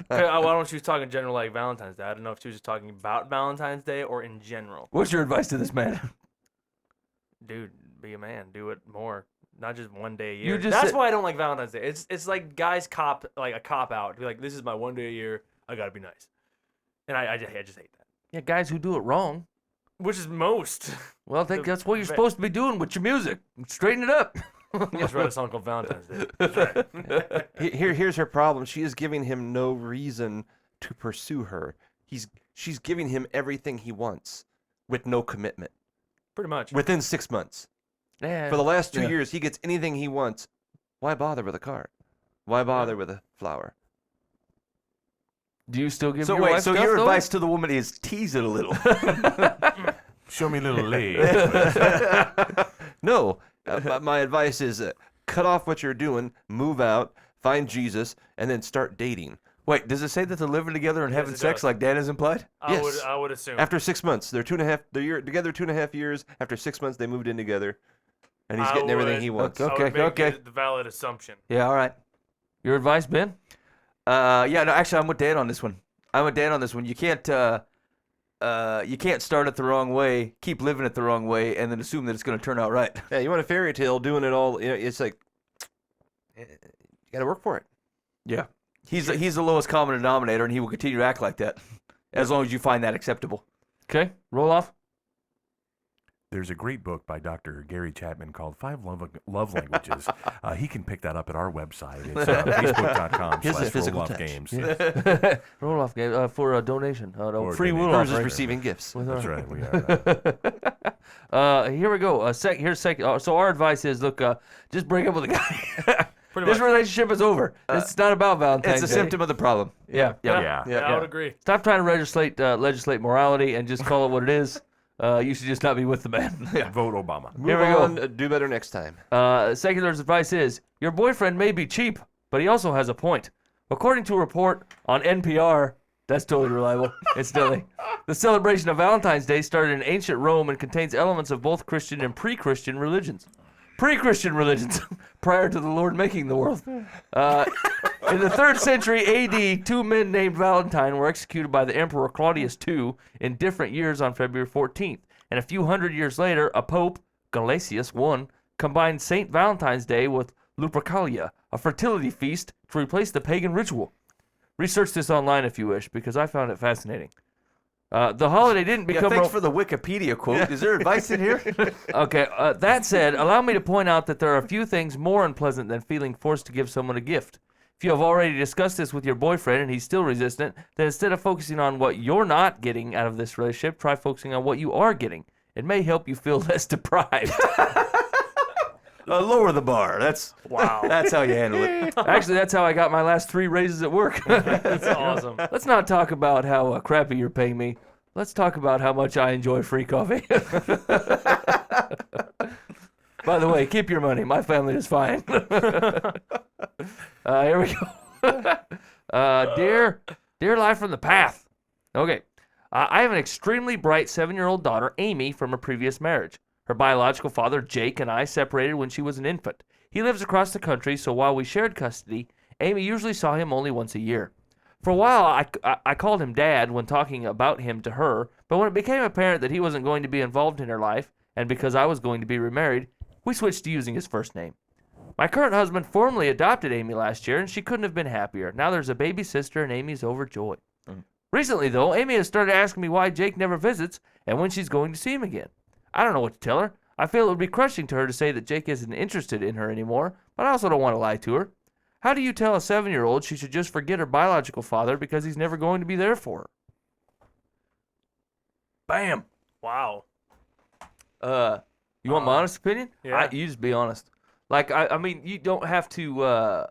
Why don't she was talking general like Valentine's Day? I don't know if she was just talking about Valentine's Day or in general. What's your advice to this man? Dude, be a man. Do it more. Not just one day a You year. just That's said- why I don't like Valentine's Day. It's like guys cop out. Be like, this is my one day a year. I gotta be nice. And I just hate that. Yeah, guys who do it wrong. Which is most. Well, I think The that's what you're ve- supposed to be doing with your music. Straighten it up. Just wrote a song called Valentine's Day. Here's her problem. She is giving him no reason to pursue her. She's giving him everything he wants with no commitment. Pretty much. Within 6 months. Yeah. For the last 2 Yeah. years, he gets anything he wants. Why bother with a card? Why bother with a flower? Do you still give So your wait, wife so stuff, your though? advice to the woman is tease it a little. Show me a little leg. No, my advice is cut off what you're doing, move out, find Jesus, and then start dating. Wait, does it say that they're living together and having it sex does. like that is implied? Yes. I would assume. After 6 months, they're together 2.5 years. After 6 months, they moved in together, and he's I getting everything would- he wants. Okay. I would make okay. it the valid assumption. Yeah, all right. Your advice, Ben? Yeah, no, actually, I'm with Dan on this one. You can't start it the wrong way, keep living it the wrong way, and then assume that it's going to turn out right. Yeah, you want a fairy tale doing it all? You know, it's like you got to work for it. Yeah. He's the lowest common denominator, and he will continue to act like that as long as you find that acceptable. Okay, roll off. There's a great book by Dr. Gary Chapman called 5 Love Languages. He can pick that up at our website. It's His is physical facebook.com/Rohloff touch. Games. Roll off game for a donation. No, Or free donation. will Hers is offering. receiving gifts. With That's our- right. We are. Here we go. So our advice is, look, just break up with a guy. Pretty This much. relationship is over. It's not about Valentine's It's a Day. symptom of the problem. Yeah. Yeah. Yeah, I would agree. Stop trying to legislate morality and just call it what it is. You should just not be with the man. Vote Obama. Move Here we go. on. Do better next time. Secular's advice is, your boyfriend may be cheap, but he also has a point. According to a report on NPR, that's totally reliable, incidentally, the celebration of Valentine's Day started in ancient Rome and contains elements of both Christian and pre-Christian religions. Pre-Christian religions, prior to the Lord making the world. In the 3rd century AD, 2 men named Valentine were executed by the Emperor Claudius II in different years on February 14th. And a few hundred years later, a pope, Gelasius I, combined St. Valentine's Day with Lupercalia, a fertility feast, to replace the pagan ritual. Research this online if you wish, because I found it fascinating. The holiday didn't become... thanks for the Wikipedia quote. Is there advice in here? Okay, that said, allow me to point out that there are a few things more unpleasant than feeling forced to give someone a gift. If you have already discussed this with your boyfriend and he's still resistant, then instead of focusing on what you're not getting out of this relationship, try focusing on what you are getting. It may help you feel less deprived. Lower the bar. That's how you handle it. Actually, that's how I got my last 3 raises at work. That's awesome. Let's not talk about how crappy you're paying me. Let's talk about how much I enjoy free coffee. By the way, keep your money. My family is fine. Here we go. Dear Life from the Path. Okay. I have an extremely bright 7-year-old daughter, Amy, from a previous marriage. Her biological father, Jake, and I separated when she was an infant. He lives across the country, so while we shared custody, Amy usually saw him only once a year. For a while, I called him Dad when talking about him to her, but when it became apparent that he wasn't going to be involved in her life, and because I was going to be remarried, we switched to using his first name. My current husband formally adopted Amy last year, and she couldn't have been happier. Now there's a baby sister, and Amy's overjoyed. Recently, though, Amy has started asking me why Jake never visits and when she's going to see him again. I don't know what to tell her. I feel it would be crushing to her to say that Jake isn't interested in her anymore, but I also don't want to lie to her. How do you tell a 7-year-old she should just forget her biological father because he's never going to be there for her? Bam. Wow. You want my honest opinion? Yeah. You just be honest. Like, I mean, you don't have to,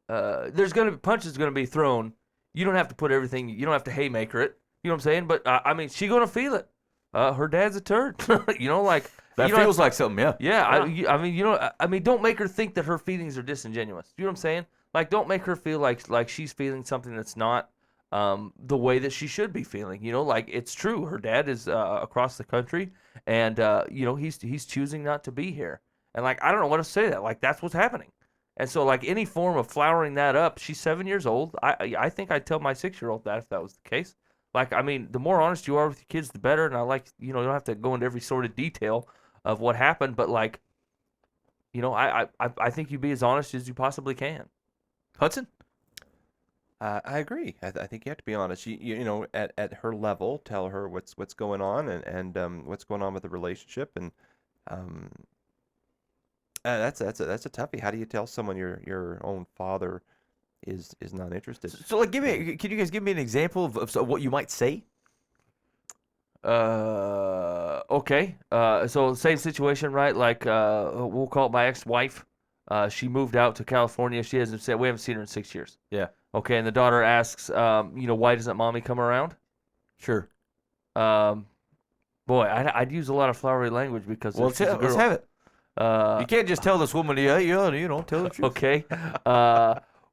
there's going to be, punches going to be thrown. You don't have to put everything, you don't have to haymaker it. You know what I'm saying? But, I mean, she going to feel it. Her dad's a turd. You know, like. That feels like something, yeah. Yeah, I mean, you know, I mean, don't make her think that her feelings are disingenuous. You know what I'm saying? Like, don't make her feel like she's feeling something that's not the way that she should be feeling. You know, like, it's true. Her dad is across the country, and you know, he's choosing not to be here. And like, I don't know what to say to that. Like, that's what's happening. And so, like, any form of flowering that up, she's 7 years old. I think I'd tell my 6-year-old that if that was the case. Like, I mean, the more honest you are with your kids, the better. And I like, you know, you don't have to go into every sort of detail of what happened, but like, you know, I think you be as honest as you possibly can. Hudson? I agree. I think you have to be honest. You know, at her level, tell her what's going on and what's going on with the relationship, and that's a toughie. How do you tell someone your own father is not interested? So like, can you guys give me an example of what you might say? Okay. So same situation, right? Like, we'll call it my ex-wife. She moved out to California. She hasn't said, we haven't seen her in 6 years. Yeah. Okay. And the daughter asks, you know, why doesn't mommy come around? Sure. Boy, I'd use a lot of flowery language because Well, she's a girl. let's have it. You can't just tell this woman, yeah, you know, tell the truth. Okay.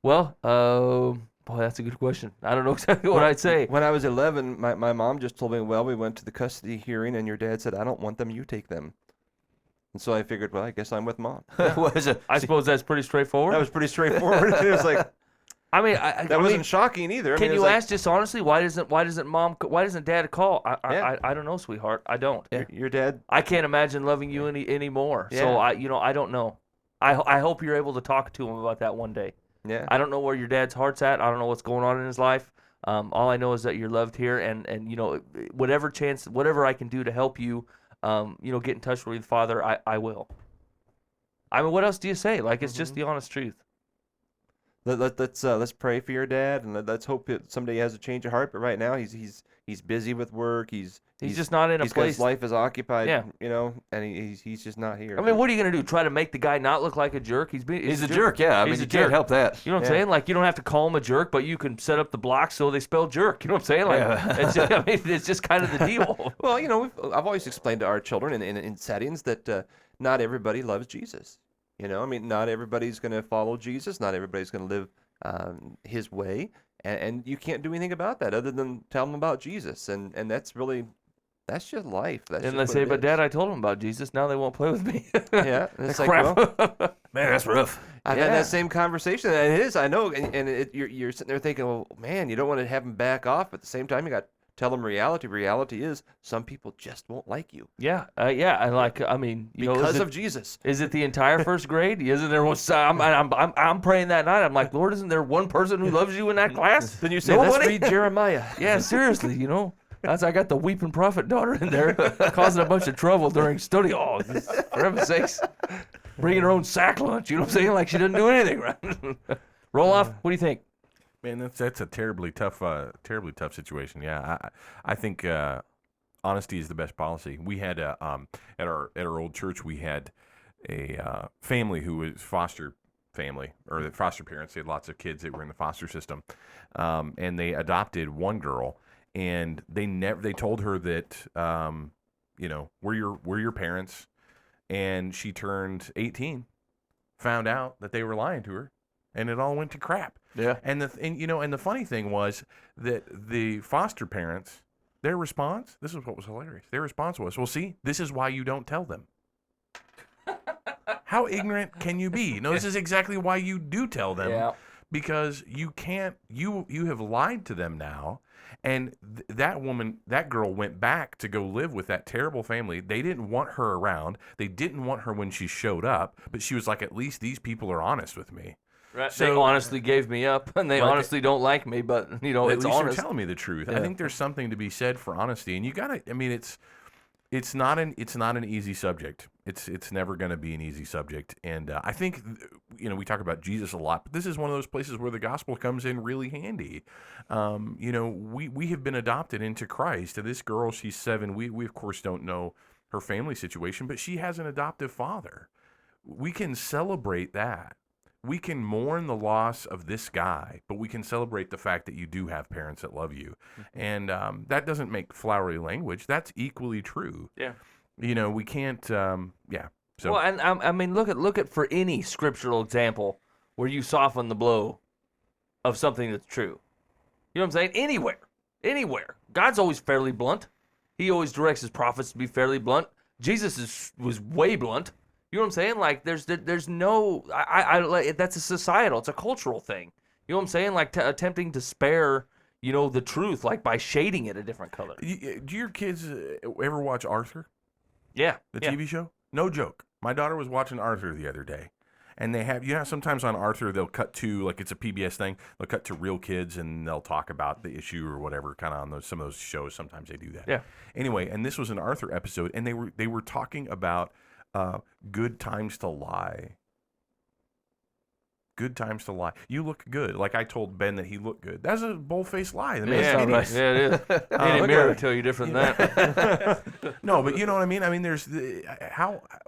Boy, that's a good question. I don't know exactly what I'd say. When I was 11, my mom just told me, well, we went to the custody hearing, and your dad said, I don't want them, you take them. And so I figured, well, I guess I'm with mom. I suppose that's pretty straightforward. That was pretty straightforward. It was like, I mean, that wasn't shocking either. Can you ask just honestly, why doesn't dad call? I don't know, sweetheart. I don't. Yeah. Your dad. I can't imagine loving you anymore. Yeah. So I don't know. I hope you're able to talk to him about that one day. Yeah. I don't know where your dad's heart's at. I don't know what's going on in his life. All I know is that you're loved here, and you know, whatever I can do to help you, you know, get in touch with your father, I will. I mean, what else do you say? Like, it's just the honest truth. Let's pray for your dad, and let's hope that someday he has a change of heart. But right now, he's busy with work. He's just not in a place. His life is occupied. Yeah. You know, and he's just not here. I mean, what are you gonna do? Try to make the guy not look like a jerk? He's a jerk. Yeah, I mean, you can't help that. You know what I'm saying? Like, you don't have to call him a jerk, but you can set up the blocks so they spell jerk. You know what I'm saying? Like, it's just, I mean, it's just kind of the deal. Well, you know, I've always explained to our children in settings that not everybody loves Jesus. You know, I mean, not everybody's going to follow Jesus. Not everybody's going to live his way, and you can't do anything about that other than tell them about Jesus, and that's just life. And they say, but Dad, I told them about Jesus. Now they won't play with me. Yeah, and it's like, crap. well, Man, that's rough. I've had that same conversation, and it is. I know, and you're sitting there thinking, well, man, you don't want to have him back off, but at the same time, you got tell them reality. Reality is some people just won't like you Yeah, and like I mean, you know, because of Jesus. Is it the entire first grade? Isn't there one? I'm praying that night. I'm like, Lord, isn't there one person who loves you in that class? Then you say, let's Nobody? read Jeremiah. Yeah, seriously, you know. I got the weeping prophet daughter in there causing a bunch of trouble during study. Oh, for heaven's sakes. Bringing her own sack lunch. You know what I'm saying? Like she doesn't do anything, right? Rohloff, what do you think? Man, that's a terribly tough situation. Yeah, I think honesty is the best policy. We had at our old church, we had a family who was foster family, or the foster parents. They had lots of kids that were in the foster system, and they adopted one girl, and they told her that you know, we're your parents, and she turned 18, found out that they were lying to her, and it all went to crap. Yeah. And the funny thing was that the foster parents, their response, this is what was hilarious. Their response was, "Well, see, this is why you don't tell them." How ignorant can you be? No, this is exactly why you do tell them. Yeah. Because you can't, you have lied to them now. And that girl went back to go live with that terrible family. They didn't want her around. They didn't want her when she showed up. But she was like, at least these people are honest with me. Right. So- they honestly gave me up, and they Right. honestly don't like me, but, you know, At it's least honest. they're telling me the truth. Yeah. I think there's something to be said for honesty. And you gotta, I mean, it's not an easy subject. It's never going to be an easy subject. And I think, you know, we talk about Jesus a lot, but this is one of those places where the gospel comes in really handy. You know, we have been adopted into Christ. And this girl, she's 7. We of course don't know her family situation, but she has an adoptive father. We can celebrate that. We can mourn the loss of this guy, but we can celebrate the fact that you do have parents that love you. And that doesn't make flowery language. That's equally true. Yeah. You know, we can't, yeah. So, Well, and I mean, look at for any scriptural example where you soften the blow of something that's true. You know what I'm saying? Anywhere. God's always fairly blunt. He always directs his prophets to be fairly blunt. Jesus was way blunt. You know what I'm saying? Like, there's no, that's a societal, it's a cultural thing. You know what I'm saying? Like, attempting to spare, you know, the truth, like by shading it a different color. do your kids ever watch Arthur, Yeah. the yeah. TV show? No joke. My daughter was watching Arthur the other day. And they have, you know, sometimes on Arthur, they'll cut to, like it's a PBS thing, they'll cut to real kids and they'll talk about the issue or whatever, kind of on some of those shows. Sometimes they do that. Yeah. Anyway, and this was an Arthur episode, and they were talking about good times to lie. Good times to lie. You look good. Like I told Ben that he looked good. That's a bold-faced lie. The man's Yeah, hideous. yeah, it is. Any mirror will tell you different than that. No, but you know what I mean? I mean,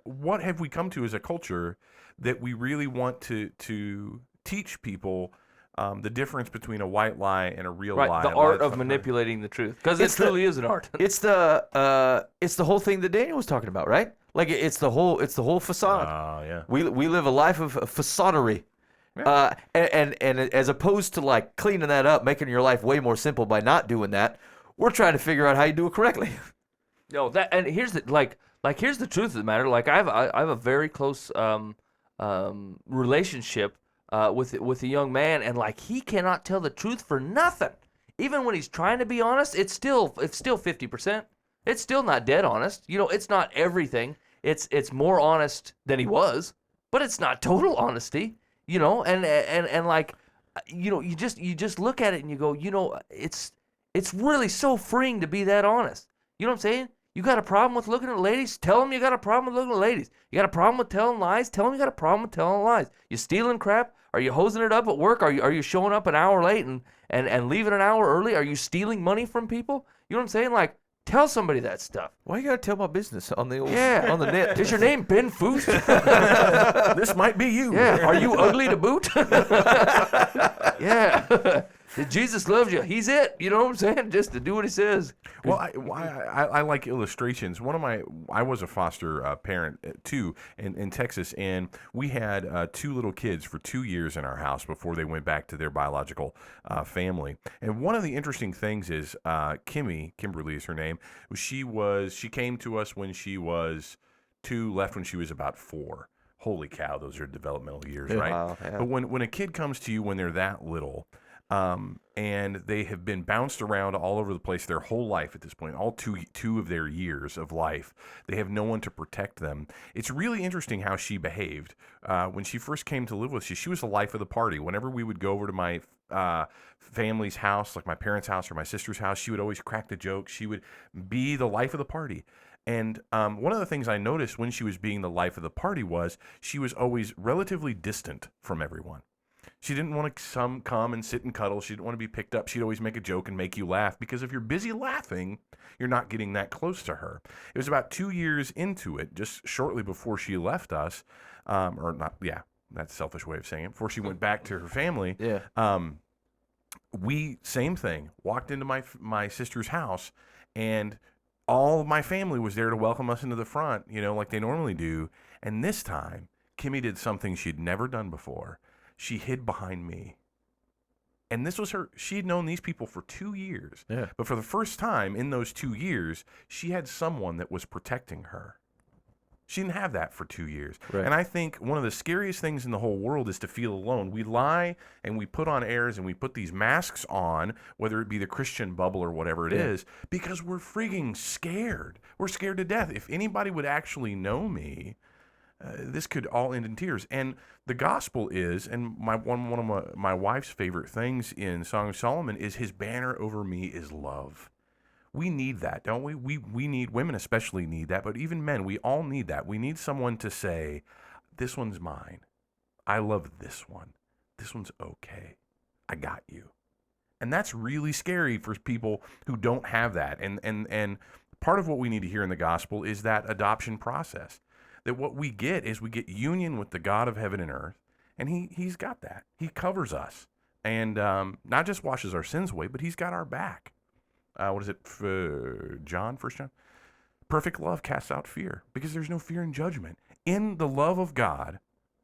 what have we come to as a culture that we really want to teach people the difference between a white lie and a real lie? Right, the art of manipulating the truth. Because it truly is an art. It's the whole thing that Daniel was talking about, right? Like it's the whole facade. Oh, yeah. We live a life of façadery. And as opposed to like cleaning that up, making your life way more simple by not doing that, we're trying to figure out how you do it correctly. No, and here's the here's the truth of the matter. Like I have a very close relationship with a young man, and like he cannot tell the truth for nothing. Even when he's trying to be honest, it's still 50%. It's still not dead honest. You know, it's not everything. It's more honest than he was, but it's not total honesty. You know, and like, you know, you just look at it and you go, you know, it's really so freeing to be that honest. You know what I'm saying? You got a problem with looking at ladies? Tell them you got a problem with looking at ladies. You got a problem with telling lies? Tell them you got a problem with telling lies. You stealing crap? Are you hosing it up at work? Are you showing up an hour late and leaving an hour early? Are you stealing money from people? You know what I'm saying? Like, tell somebody that stuff. Why you gotta tell my business on the old, Yeah. on the net? Is your name Ben Foose? This might be you. Yeah. Are you ugly to boot? Yeah. Jesus loves you. He's it. You know what I'm saying? Just to do what he says. Well, I like illustrations. I was a foster parent too in Texas, and we had 2 little kids for 2 years in our house before they went back to their biological family. And one of the interesting things is Kimberly is her name. She came to us when she was 2, left when she was about 4. Holy cow, those are developmental years, right? Wow, yeah. But when a kid comes to you when they're that little, And they have been bounced around all over the place their whole life at this point, all two of their years of life. They have no one to protect them. It's really interesting how she behaved. When she first came to live with us, she was the life of the party. Whenever we would go over to my family's house, like my parents' house or my sister's house, she would always crack the joke. She would be the life of the party. And one of the things I noticed when she was being the life of the party was she was always relatively distant from everyone. She didn't want to come and sit and cuddle. She didn't want to be picked up. She'd always make a joke and make you laugh, because if you're busy laughing, you're not getting that close to her. It was about 2 years into it, just shortly before she left us, or not, yeah, that's a selfish way of saying it, before she went back to her family. Yeah. We, same thing, walked into my sister's house, and all of my family was there to welcome us into the front, like they normally do. And this time, Kimmy did something she'd never done before. She hid behind me. And this was she had known these people for 2 years. Yeah. But for the first time in those 2 years, she had someone that was protecting her. She didn't have that for 2 years. Right. And I think one of the scariest things in the whole world is to feel alone. We lie and we put on airs and we put these masks on, whether it be the Christian bubble or whatever it is, because we're freaking scared. We're scared to death. If anybody would actually know me, this could all end in tears. And the gospel is, and one of my wife's favorite things in Song of Solomon is his banner over me is love. We need that, don't we? We need, women especially need that, but even men, we all need that. We need someone to say, this one's mine. I love this one. This one's okay. I got you. And that's really scary for people who don't have that. And part of what we need to hear in the gospel is that adoption process. That what we get is we get union with the God of heaven and earth, and he's got that. He covers us, and not just washes our sins away, but he's got our back. What is it, John, 1 John? Perfect love casts out fear, because there's no fear in judgment. In the love of God,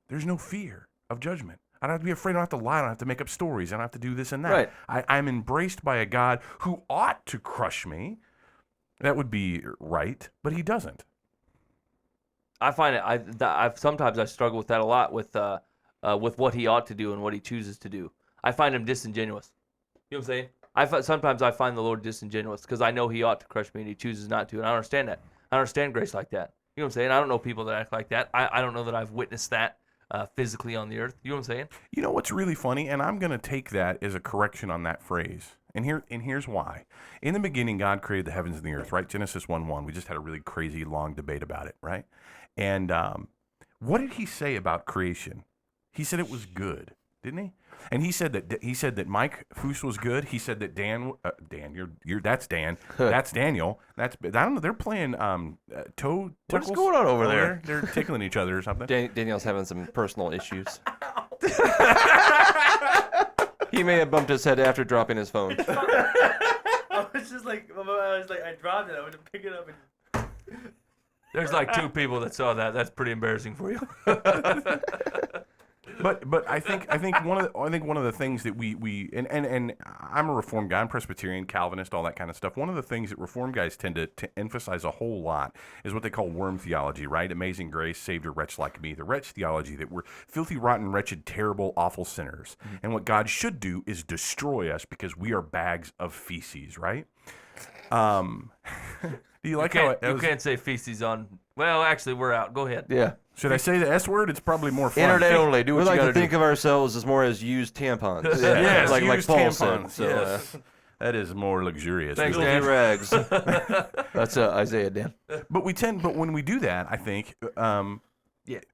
there's no fear of judgment. I don't have to be afraid. I don't have to lie. I don't have to make up stories. I don't have to do this and that. Right. I'm embraced by a God who ought to crush me. That would be right, but he doesn't. I find it. I've sometimes I struggle with that a lot with what he ought to do and what he chooses to do. I find him disingenuous. You know what I'm saying? Sometimes I find the Lord disingenuous because I know he ought to crush me and he chooses not to, and I don't understand that. I don't understand grace like that. You know what I'm saying? I don't know people that act like that. I don't know that I've witnessed that physically on the earth. You know what I'm saying? You know what's really funny, and I'm going to take that as a correction on that phrase. And here's why. In the beginning, God created the heavens and the earth, right? Genesis 1:1. We just had a really crazy long debate about it, right? And what did he say about creation? He said it was good, didn't he? And he said that Mike Foose was good. He said that Dan, that's Dan, that's Daniel. I don't know. They're playing toe tickles. What's going on over there? They're tickling each other or something. Daniel's having some personal issues. He may have bumped his head after dropping his phone. I dropped it. I went to pick it up and. There's like 2 people that saw that. That's pretty embarrassing for you. But I think one of the things that we and I'm a Reformed guy, I'm Presbyterian, Calvinist, all that kind of stuff. One of the things that Reformed guys tend to emphasize a whole lot is what they call worm theology, right? Amazing grace saved a wretch like me. The wretch theology, that we're filthy, rotten, wretched, terrible, awful sinners, and what God should do is destroy us because we are bags of feces, right? Do you like you can't say feces on? Well, actually, we're out. Go ahead. Yeah. Should I say the S word? It's probably more fun. Internet only. Do We what like you to gotta think do. of ourselves as more as used tampons. Yes, like used Paul tampons. said. So, Yes. That is more luxurious. Thanks, filthy Dan. rags. That's Isaiah, Dan. But when we do that, I think,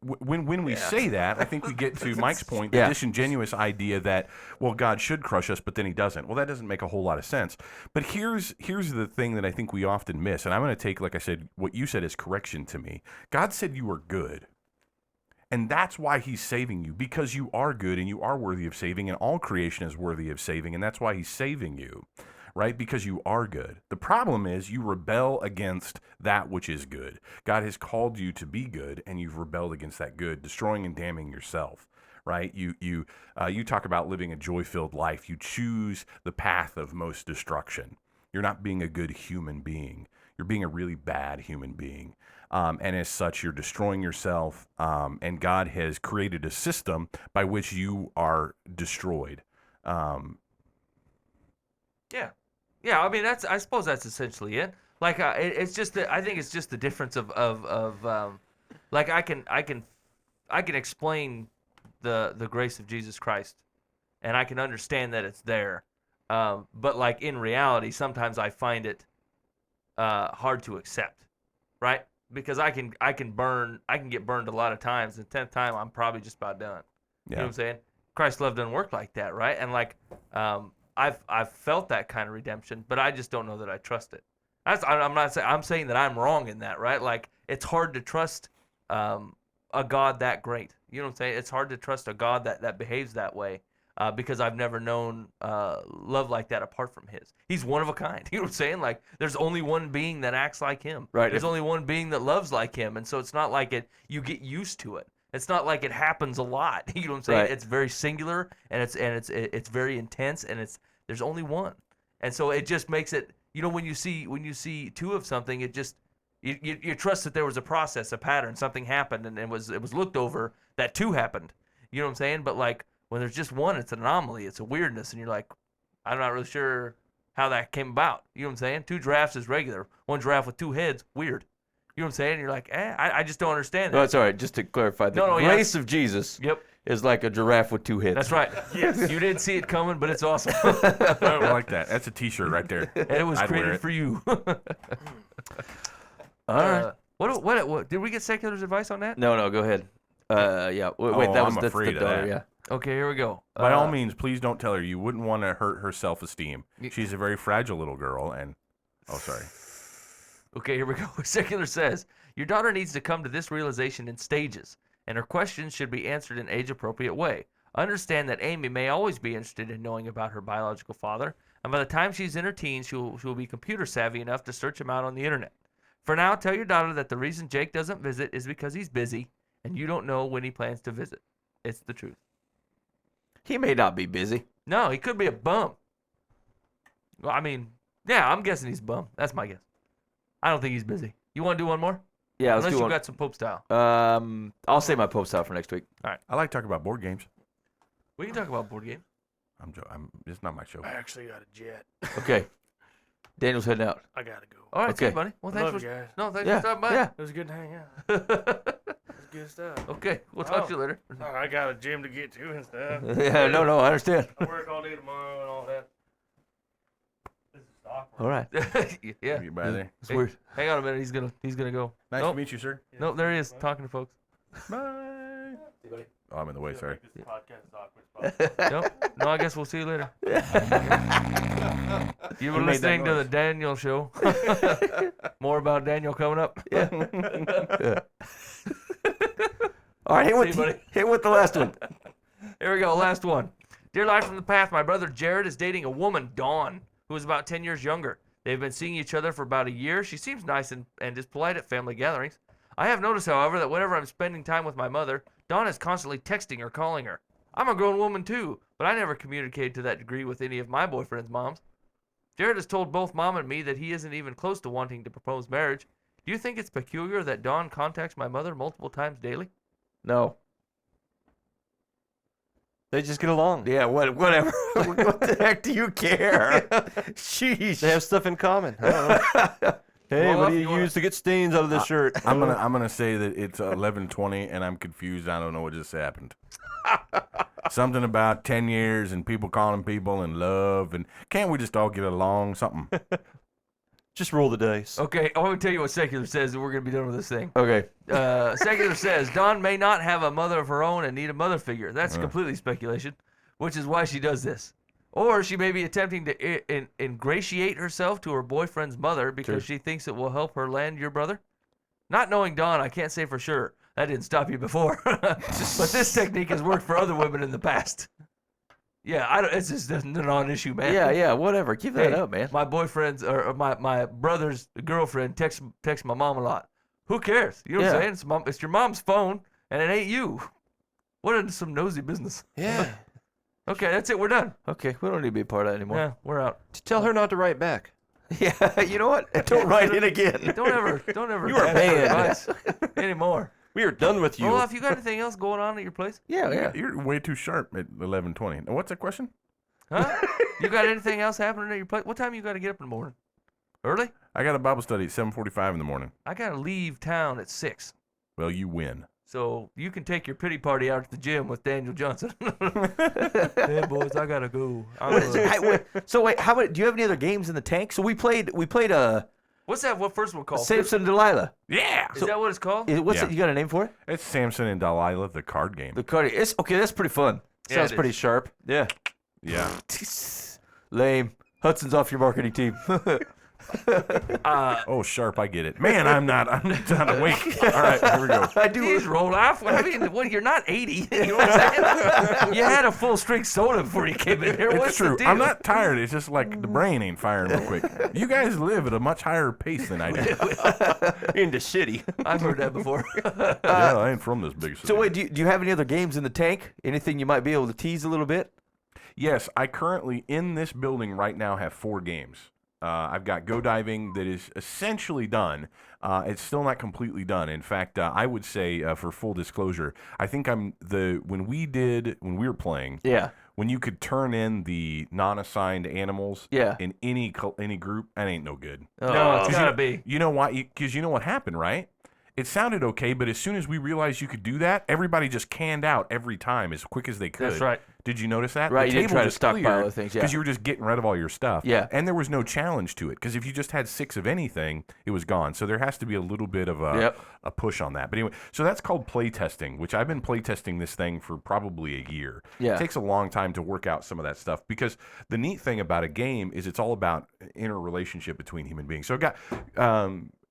when we say that, I think we get to Mike's point, the Yeah. disingenuous idea that, well, God should crush us, but then he doesn't. Well, that doesn't make a whole lot of sense. But here's the thing that I think we often miss, and I'm going to take, like I said, what you said as correction to me. God said you are good. And that's why he's saving you, because you are good and you are worthy of saving, and all creation is worthy of saving, and that's why he's saving you, right? Because you are good. The problem is you rebel against that which is good. God has called you to be good, and you've rebelled against that good, destroying and damning yourself, right? You talk about living a joy-filled life. You choose the path of most destruction. You're not being a good human being. You're being a really bad human being. And as such, you're destroying yourself, and God has created a system by which you are destroyed. Yeah. I mean, I suppose that's essentially it. Like, it's just that I think it's just the difference of like I can explain the grace of Jesus Christ, and I can understand that it's there. But like in reality, sometimes I find it hard to accept, right? Because I can get burned a lot of times. The 10th time, I'm probably just about done. You know what I'm saying? Christ's love doesn't work like that, right? And like, I've felt that kind of redemption, but I just don't know that I trust it. I'm saying that I'm wrong in that, right? Like, it's hard to trust a God that great. You know what I'm saying? It's hard to trust a God that behaves that way. Because I've never known love like that apart from His. He's one of a kind. You know what I'm saying? Like, there's only one being that acts like Him. Right. There's only one being that loves like Him, and so it's not like you get used to it. It's not like it happens a lot. You know what I'm saying? Right. It's very singular, and it's very intense, and there's only one, and so it just makes it. You know, when you see two of something, it just you trust that there was a process, a pattern, something happened, and it was looked over that two happened. You know what I'm saying? But like, when there's just one, it's an anomaly. It's a weirdness, and you're like, I'm not really sure how that came about. You know what I'm saying? 2 giraffes is regular. 1 giraffe with 2 heads, weird. You know what I'm saying? And you're like, I just don't understand that. No, it's all right. Just to clarify, the grace of Jesus is like a giraffe with 2 heads. That's right. Yes. You didn't see it coming, but it's awesome. I like that. That's a T-shirt right there. And it was I'd wear created it. for you. All right. What did we get secular's advice on that? No, go ahead. Yeah. Wait, Oh, that was I'm that's afraid the of daughter. that. Yeah. Okay, here we go. By all means, please don't tell her. You wouldn't want to hurt her self-esteem. She's a very fragile little girl, and sorry. Okay, here we go. Secular says, your daughter needs to come to this realization in stages, and her questions should be answered in age-appropriate way. Understand that Amy may always be interested in knowing about her biological father, and by the time she's in her teens, she will be computer savvy enough to search him out on the internet. For now, tell your daughter that the reason Jake doesn't visit is because he's busy, and you don't know when he plans to visit. It's the truth. He may not be busy. No, he could be a bum. Well, I mean, yeah, I'm guessing he's a bum. That's my guess. I don't think he's busy. You want to do one more? Yeah, let's Unless do you one. got some Pope style. I'll save my post out for next week. I like talking about board games. We can talk about board games. It's not my show. I actually got a jet. Okay. Daniel's heading out. I gotta go. All right, Okay. see, buddy. Well, I thanks love for you guys. thanks Yeah, for stopping by. yeah. It was good to hang out. It was good stuff. Okay, we'll talk to you later. Oh, I got a gym to get to and stuff. Yeah, no, I understand. I work all day tomorrow and all that. This is awkward. All right. Yeah. You by there. It's weird. Hang on a minute. He's gonna go. Nice Nope. to meet you, sir. Nope, there he is talking to folks. Bye. Oh, I'm in the way. Sorry. This podcast is awkward. Nope. No, I guess we'll see you later. You were Who made that listening to the noise? Daniel Show. More about Daniel coming up. Yeah. All right, See you, buddy. hit with the last one. Here we go, last one. Dear Life from the Past, my brother Jared is dating a woman, Dawn, who is about 10 years younger. They've been seeing each other for about a year. She seems nice and is polite at family gatherings. I have noticed, however, that whenever I'm spending time with my mother, Dawn is constantly texting or calling her. I'm a grown woman too, but I never communicated to that degree with any of my boyfriend's moms. Jared has told both Mom and me that he isn't even close to wanting to propose marriage. Do you think it's peculiar that Dawn contacts my mother multiple times daily? No. They just get along. Yeah, whatever. What the heck do you care? Sheesh. They have stuff in common. I don't know. Hey, Well, what if do you you wanna- use to get stains out of this shirt? I'm gonna say that it's 11:20 and I'm confused. I don't know what just happened. Something about 10 years and people calling people and love and can't we just all get along? Something. Just roll the dice. Okay, I want to tell you what Secular says, and we're going to be done with this thing. Okay. Secular says Dawn may not have a mother of her own and need a mother figure. That's completely speculation, which is why she does this. Or she may be attempting to ingratiate herself to her boyfriend's mother because she thinks it will help her land your brother. Not knowing Dawn, I can't say for sure. That didn't stop you before. But this technique has worked for other women in the past. Yeah, it's just a non-issue, man. Yeah, whatever. Keep that Hey, up, man. My boyfriend's or my brother's girlfriend texts my mom a lot. Who cares? You know what I'm saying? It's your mom's phone, and it ain't you. What is some nosy business? Yeah. Okay, that's it. We're done. Okay, we don't need to be a part of that anymore. Yeah, we're out. Tell her not to write back. Yeah, you know what? Don't write in again. Don't ever You are ask for banned. advice anymore. We are done with you. Well, if you got anything else going on at your place, Yeah. You're way too sharp at 11:20. Now, what's the question? Huh? You got anything else happening at your place? What time you got to get up in the morning? Early? I got a Bible study at 7:45 in the morning. I got to leave town at 6. Well, you win. So you can take your pity party out to the gym with Daniel Johnson. Hey boys, I gotta go. So wait, how about? Do you have any other games in the tank? So we played What's that? What first one called? Samson and Delilah. Yeah. Is that what it's called? What's Yeah. it? You got a name for it? It's Samson and Delilah, the card game. The card. It's okay. That's pretty fun. Yeah, Sounds it pretty is. sharp. Yeah. Yeah. Lame. Hudson's off your marketing team. Oh, sharp. I get it. Man, I'm not awake. All right, here we go. I do. Jeez, Rohloff. I mean, well, you're not 80. You know what I'm saying? You had a full strength soda before you came in here. It's What's true. the deal? I'm not tired. It's just like the brain ain't firing real quick. You guys live at a much higher pace than I do. In the city. I've heard that before. Yeah, I ain't from this big city. So wait, do you have any other games in the tank? Anything you might be able to tease a little bit? Yes, I currently in this building right now have 4 games. I've got Go Diving that is essentially done. It's still not completely done. In fact, I would say, for full disclosure, I think when we were playing, Yeah. when you could turn in the non-assigned animals Yeah. in any group, that ain't no good. No, it's 'Cause gotta be. You know why? Because you know what happened, right? It sounded okay, but as soon as we realized you could do that, everybody just canned out every time as quick as they could. That's right. Did you notice that? Right, The you didn't table try to just stockpile cleared other things, yeah. because you were just getting rid of all your stuff. Yeah. And there was no challenge to it because if you just had 6 of anything, it was gone. So there has to be a little bit of a push on that. But anyway, so that's called play testing, which I've been play testing this thing for probably a year. Yeah. It takes a long time to work out some of that stuff because the neat thing about a game is it's all about interrelationship between human beings. So I've got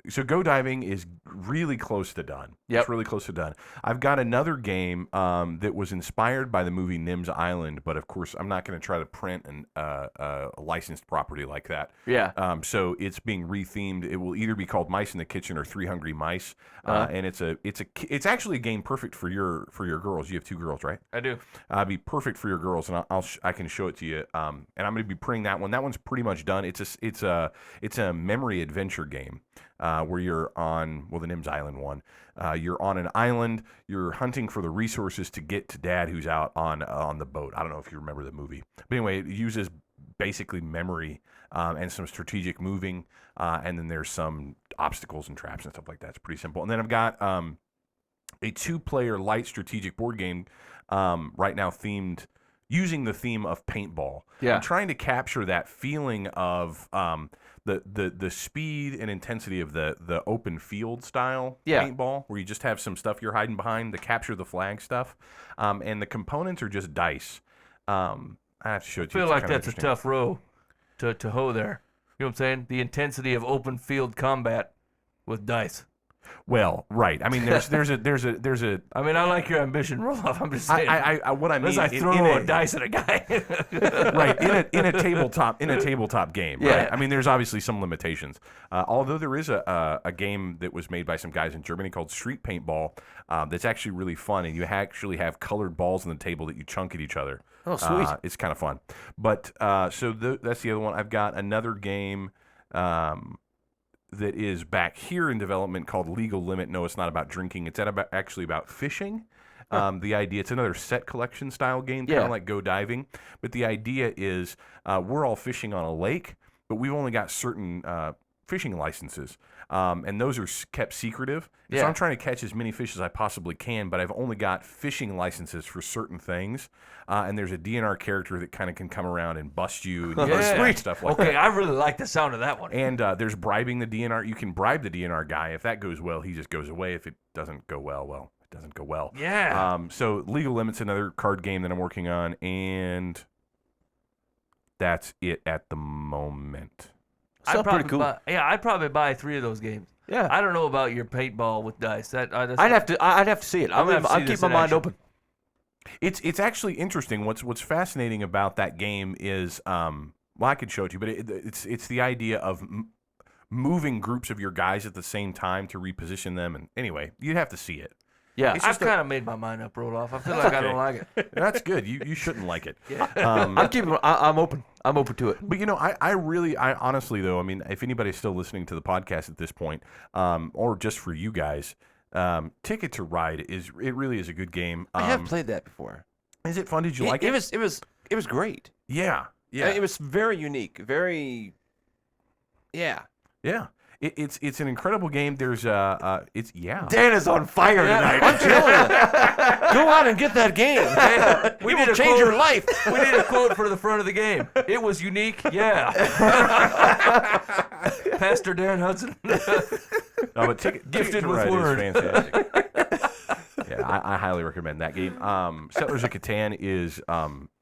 so Go Diving is really close to done. Yep. It's really close to done. I've got another game that was inspired by the movie Nim's Island, but of course I'm not going to try to print a licensed property like that. Yeah. So it's being rethemed. It will either be called Mice in the Kitchen or 3 Hungry Mice, and it's actually a game perfect for your girls. You have 2 girls, right? I do. Be perfect for your girls, and I can show it to you. And I'm going to be printing that one. That one's pretty much done. It's a memory adventure game. Where you're on, the Nim's Island one. You're on an island. You're hunting for the resources to get to Dad, who's out on the boat. I don't know if you remember the movie, but anyway, it uses basically memory and some strategic moving, and then there's some obstacles and traps and stuff like that. It's pretty simple. And then I've got a 2-player light strategic board game right now using the theme of paintball. Yeah. I'm trying to capture that feeling of the speed and intensity of the open field style paintball, where you just have some stuff you're hiding behind, the capture the flag stuff, and the components are just dice. I have to show it to I you. feel It's like kinda that's a interesting. tough row to hoe there. You know what I'm saying? The intensity of open field combat with dice. Well, right. I mean, there's a. I mean, I like your ambition, Rohloff. I'm just saying. I what I mean. Unless I throw a dice at a guy. Right in a tabletop game. Right. Yeah. I mean, there's obviously some limitations. Although there is a game that was made by some guys in Germany called Street Paintball that's actually really fun, and you actually have colored balls on the table that you chunk at each other. Oh, sweet. It's kind of fun. But so that's the other one. I've got another game. That is back here in development called Legal Limit. No, it's not about drinking. It's actually about fishing. The idea, it's another set collection style game, kind Yeah. of like Go Diving. But the idea is we're all fishing on a lake, but we've only got certain fishing licenses. And those are kept secretive. And So Yeah. I'm trying to catch as many fish as I possibly can, but I've only got fishing licenses for certain things. And there's a DNR character that kind of can come around and bust you and Yeah. stuff like that. Okay, I really like the sound of that one. And there's bribing the DNR. You can bribe the DNR guy. If that goes well, he just goes away. If it doesn't go well, it doesn't go well. Yeah. So Legal Limit's another card game that I'm working on, and that's it at the moment. Sounds pretty cool. I'd probably buy 3 of those games. Yeah. I don't know about your paintball with dice. That's I'd have to see it. I'm gonna have to see I'll this keep my in mind action. open. It's actually interesting. What's fascinating about that game is, well, I could show it to you, but it's the idea of moving groups of your guys at the same time to reposition them. And anyway, you'd have to see it. Yeah. It's I've just a- kind of made my mind up, Rohloff. I feel like I don't like it. That's good. You shouldn't like it. I'm open. I'm open to it. But I honestly though, I mean, if anybody's still listening to the podcast at this point, or just for you guys, Ticket to Ride it really is a good game. I have played that before. Is it fun? Did you like it? It was it was great. Yeah. Yeah. It was very unique. Very. Yeah. Yeah. It's an incredible game. There's it's Dan is on fire tonight. I'm telling you. Go out and get that game. We It need will a change your quote. life. We need a quote for the front of the game. It was unique, yeah. Pastor Dan Hudson. no, but Ticket Gifted to with Ride word. is fantastic. Yeah, I highly recommend that game. Settlers of Catan is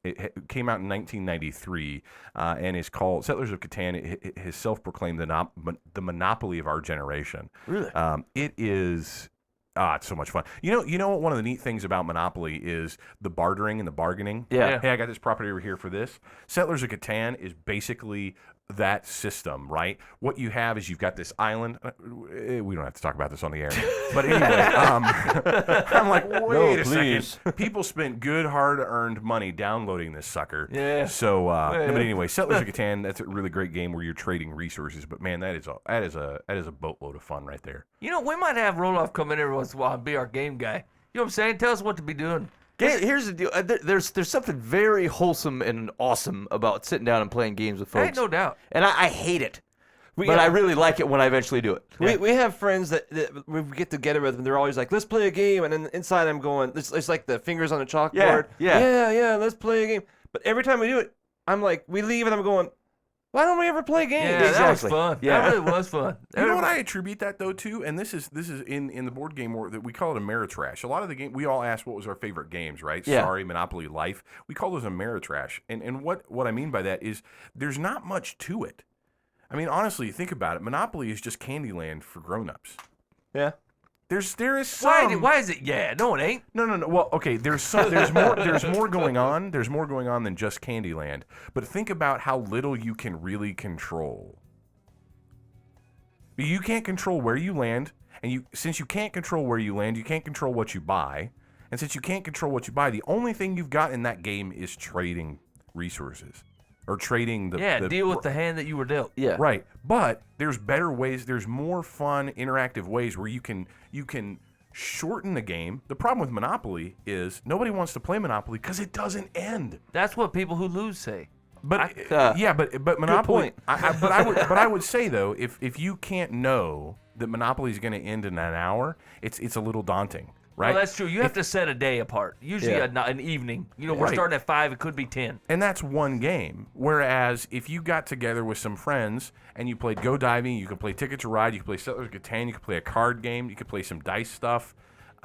it came out in 1993 and is called Settlers of Catan. It has self-proclaimed the monopoly of our generation. Really? It is. It's so much fun. You know what? One of the neat things about Monopoly is the bartering and the bargaining. Yeah. Hey, I got this property over here for this. Settlers of Catan is basically that system, right? What you have is you've got this island. We don't have to talk about this on the air. But anyway, I'm like, wait a second. People spent good, hard-earned money downloading this sucker. Yeah. So, but anyway, Settlers of Catan, that's a really great game where you're trading resources. But man, that is a boatload of fun right there. You know, we might have Rohloff come in every once in a while and be our game guy. You know what I'm saying? Tell us what to be doing. Here's the deal. There's something very wholesome and awesome about sitting down and playing games with folks. Ain't no doubt. And I hate it. But I really like it when I eventually do it. We have friends that we get together with, and they're always like, "Let's play a game," and then inside I'm going, "It's like the fingers on a chalkboard." Yeah. Let's play a game. But every time we do it, I'm like, we leave, and I'm going, "Why don't we ever play games?" Yeah, that was Exactly. fun. Yeah. That really was fun. You know what I attribute that though to, and this is in the board game world that we call it Ameritrash. A lot of the game we all ask what was our favorite games, right? Yeah. Sorry, Monopoly, Life. We call those Ameritrash, and what I mean by that is there's not much to it. I mean, honestly, think about it. Monopoly is just Candyland for grown-ups. Yeah. There is some. Why is it? Yeah, no, it ain't. No. Well, okay. There's more going on. There's more going on than just Candyland. But think about how little you can really control. You can't control where you land, and since you can't control where you land, you can't control what you buy. And since you can't control what you buy, the only thing you've got in that game is trading resources or trading the deal with the hand that you were dealt. Yeah. Right. But there's better ways. There's more fun, interactive ways where you can shorten the game. The problem with Monopoly is nobody wants to play Monopoly because it doesn't end. That's what people who lose say. But but Monopoly. point. But I would say though, if you can't know that Monopoly is going to end in an hour, it's a little daunting. Right? Well, that's true. You have to set a day apart. Usually an evening. You know, we're Right. starting at 5. It could be 10. And that's one game. Whereas if you got together with some friends and you played Go Diving, you could play Ticket to Ride, you could play Settlers of Catan, you could play a card game, you could play some dice stuff.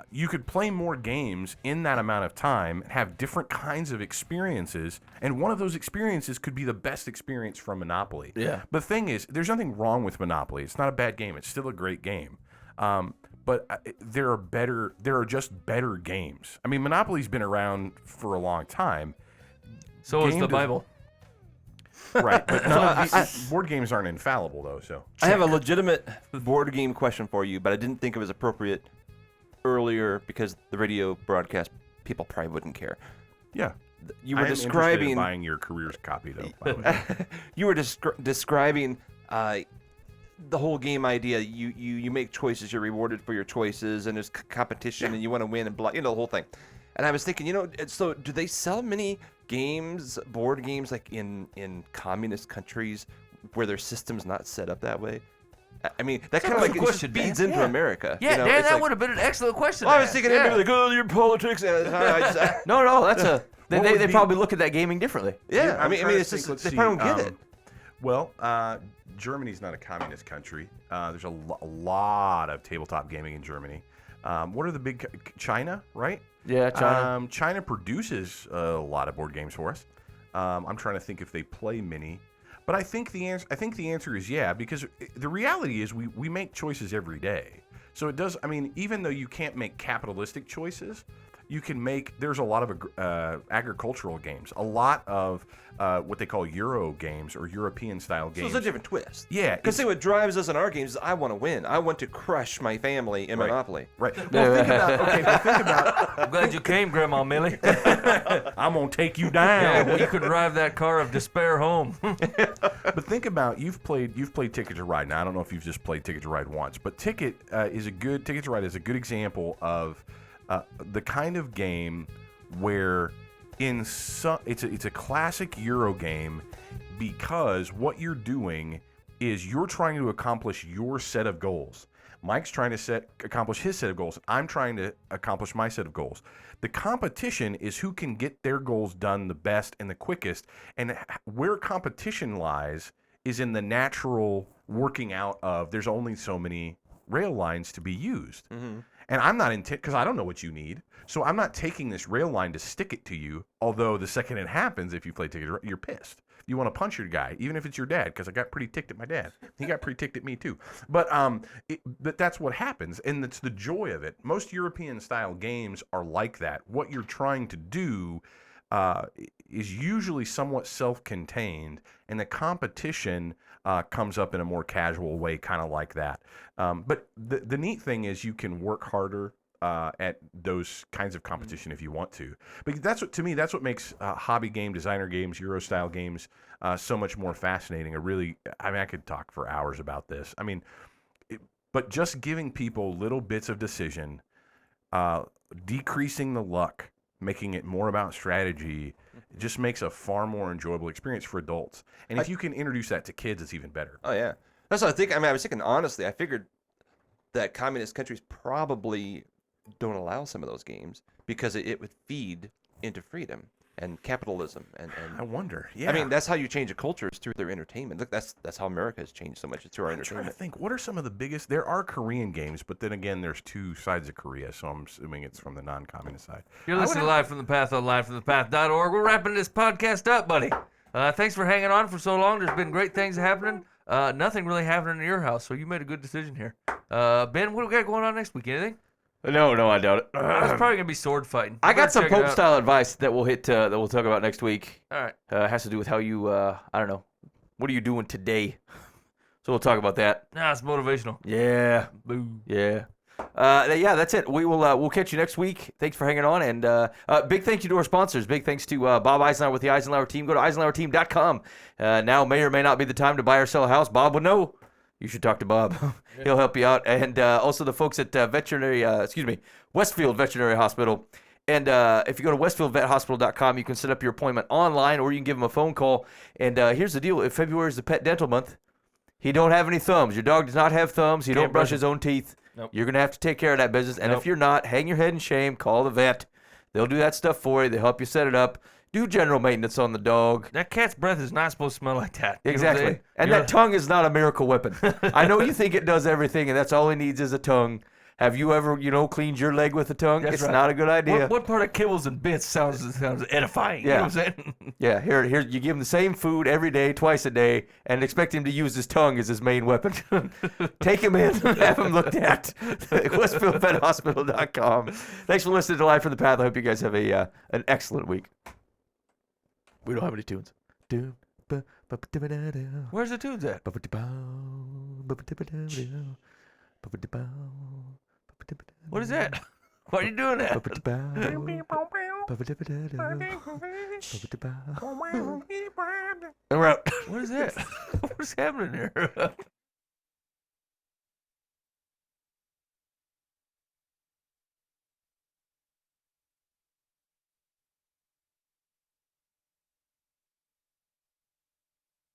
You could play more games in that amount of time and have different kinds of experiences. And one of those experiences could be the best experience from Monopoly. Yeah. But the thing is, there's nothing wrong with Monopoly. It's not a bad game. It's still a great game. But there are just better games. I mean, Monopoly's been around for a long time. So is Game the does- Bible. Right, but none of these board games aren't infallible, though. So I have a legitimate board game question for you, but I didn't think it was appropriate earlier because the radio broadcast people probably wouldn't care. yeah, You I were am interested in describing buying your careers copy, though. By the way. you were describing the whole game idea. You make choices, you're rewarded for your choices, and there's competition, and you want to win and blah, the whole thing. And I was thinking, so do they sell many games, board games, like in communist countries where their system's not set up that way? I mean, that kind of good like question, feeds Dan. into America. Yeah, Dan, it's that like- would have been an excellent question. Well, I to was ask. thinking they'd be like, "Oh, your politics." And I just, No, that's a. What They would be- probably look at that gaming differently. yeah, I I'm mean, trying to it's think, just let's they see, probably don't get it. Well, Germany's not a communist country. There's a lot of tabletop gaming in Germany. What are the big China, right? Yeah, China. China produces a lot of board games for us. I'm trying to think if they play many, but I think the answer is yeah, because the reality is we make choices every day. So it does. I mean, even though you can't make capitalistic choices, you can make. There's a lot of agricultural games, a lot of what they call Euro games or European style So games. it's a different twist. Yeah, Because it's- see, what drives us in our games is I want to win. I want to crush my family in Right. Monopoly. Right. Well, think about. Okay. Well, think about. I'm glad you came, Grandma Millie. I'm gonna take you Yeah, down. you could drive that car of despair home. But think about you've played Ticket to Ride. Now I don't know if you've just played Ticket to Ride once, but Ticket to Ride is a good example of the kind of game where it's a classic Euro game because what you're doing is you're trying to accomplish your set of goals. Mike's trying to accomplish his set of goals. I'm trying to accomplish my set of goals. The competition is who can get their goals done the best and the quickest. And where competition lies is in the natural working out of there's only so many rail lines to be used. Mm-hmm. And I'm not because I don't know what you need. So I'm not taking this rail line to stick it to you. Although the second it happens, if you play ticket, you're pissed. You want to punch your guy, even if it's your dad, because I got pretty ticked at my dad. He got pretty ticked at me too. But that's what happens, and it's the joy of it. Most European-style games are like that. What you're trying to do is usually somewhat self-contained, and the competition comes up in a more casual way, kind of like that. But the neat thing is you can work harder at those kinds of competition if you want to. But that's what makes hobby game, designer games, Euro style games so much more fascinating. I could talk for hours about this. But just giving people little bits of decision, decreasing the luck, making it more about strategy, it just makes a far more enjoyable experience for adults. And if you can introduce that to kids, it's even better. Oh yeah, that's what I think. I was thinking honestly. I figured that communist countries probably don't allow some of those games because it would feed into freedom and capitalism and I wonder. Yeah. That's how you change a culture is through their entertainment. Look, that's how America has changed so much. It's through our entertainment. I'm trying to think, what are some of the biggest? There are Korean games, but then again, there's two sides of Korea, so I'm assuming it's from the non-communist side. You're listening to Live from the Path on livefromthepath.org. We're wrapping this podcast up, buddy. Thanks for hanging on for so long. There's been great things happening. Nothing really happening in your house, so you made a good decision here. Ben, what do we got going on next week? Anything? No, I doubt it. It's probably gonna be sword fighting. I got some Pope style advice that we'll that we'll talk about next week. All right. It has to do with how you I don't know. What are you doing today? So we'll talk about that. Nah, it's motivational. Yeah. Boo. Yeah. That's it. We'll catch you next week. Thanks for hanging on, and big thank you to our sponsors. Big thanks to Bob Eisenhower with the Eisenhower team. Go to eisenhowerteam.com. Now may or may not be the time to buy or sell a house. Bob would know. You should talk to Bob. He'll help you out. And also the folks at Westfield Veterinary Hospital. And if you go to westfieldvethospital.com, you can set up your appointment online, or you can give them a phone call. And here's the deal. If February is the pet dental month, he don't have any thumbs. Your dog does not have thumbs. He don't brush his own teeth. Nope. You're going to have to take care of that business. And if you're not, hang your head in shame. Call the vet. They'll do that stuff for you. They'll help you set it up. Do general maintenance on the dog. That cat's breath is not supposed to smell like that. Exactly. And that tongue is not a miracle weapon. I know you think it does everything, and that's all it needs is a tongue. Have you ever, cleaned your leg with a tongue? That's it's right. not a good idea. What part of kibbles and bits sounds edifying? Yeah. You know what I'm saying? Yeah, here, you give him the same food every day, twice a day, and expect him to use his tongue as his main weapon. Take him in, have him looked at. WestfieldVetHospital.com. Thanks for listening to Live from the Path. I hope you guys have an excellent week. We don't have any tunes. Where's the tunes at? What is that? Why are you doing that? And we're out. What is that? What's happening here?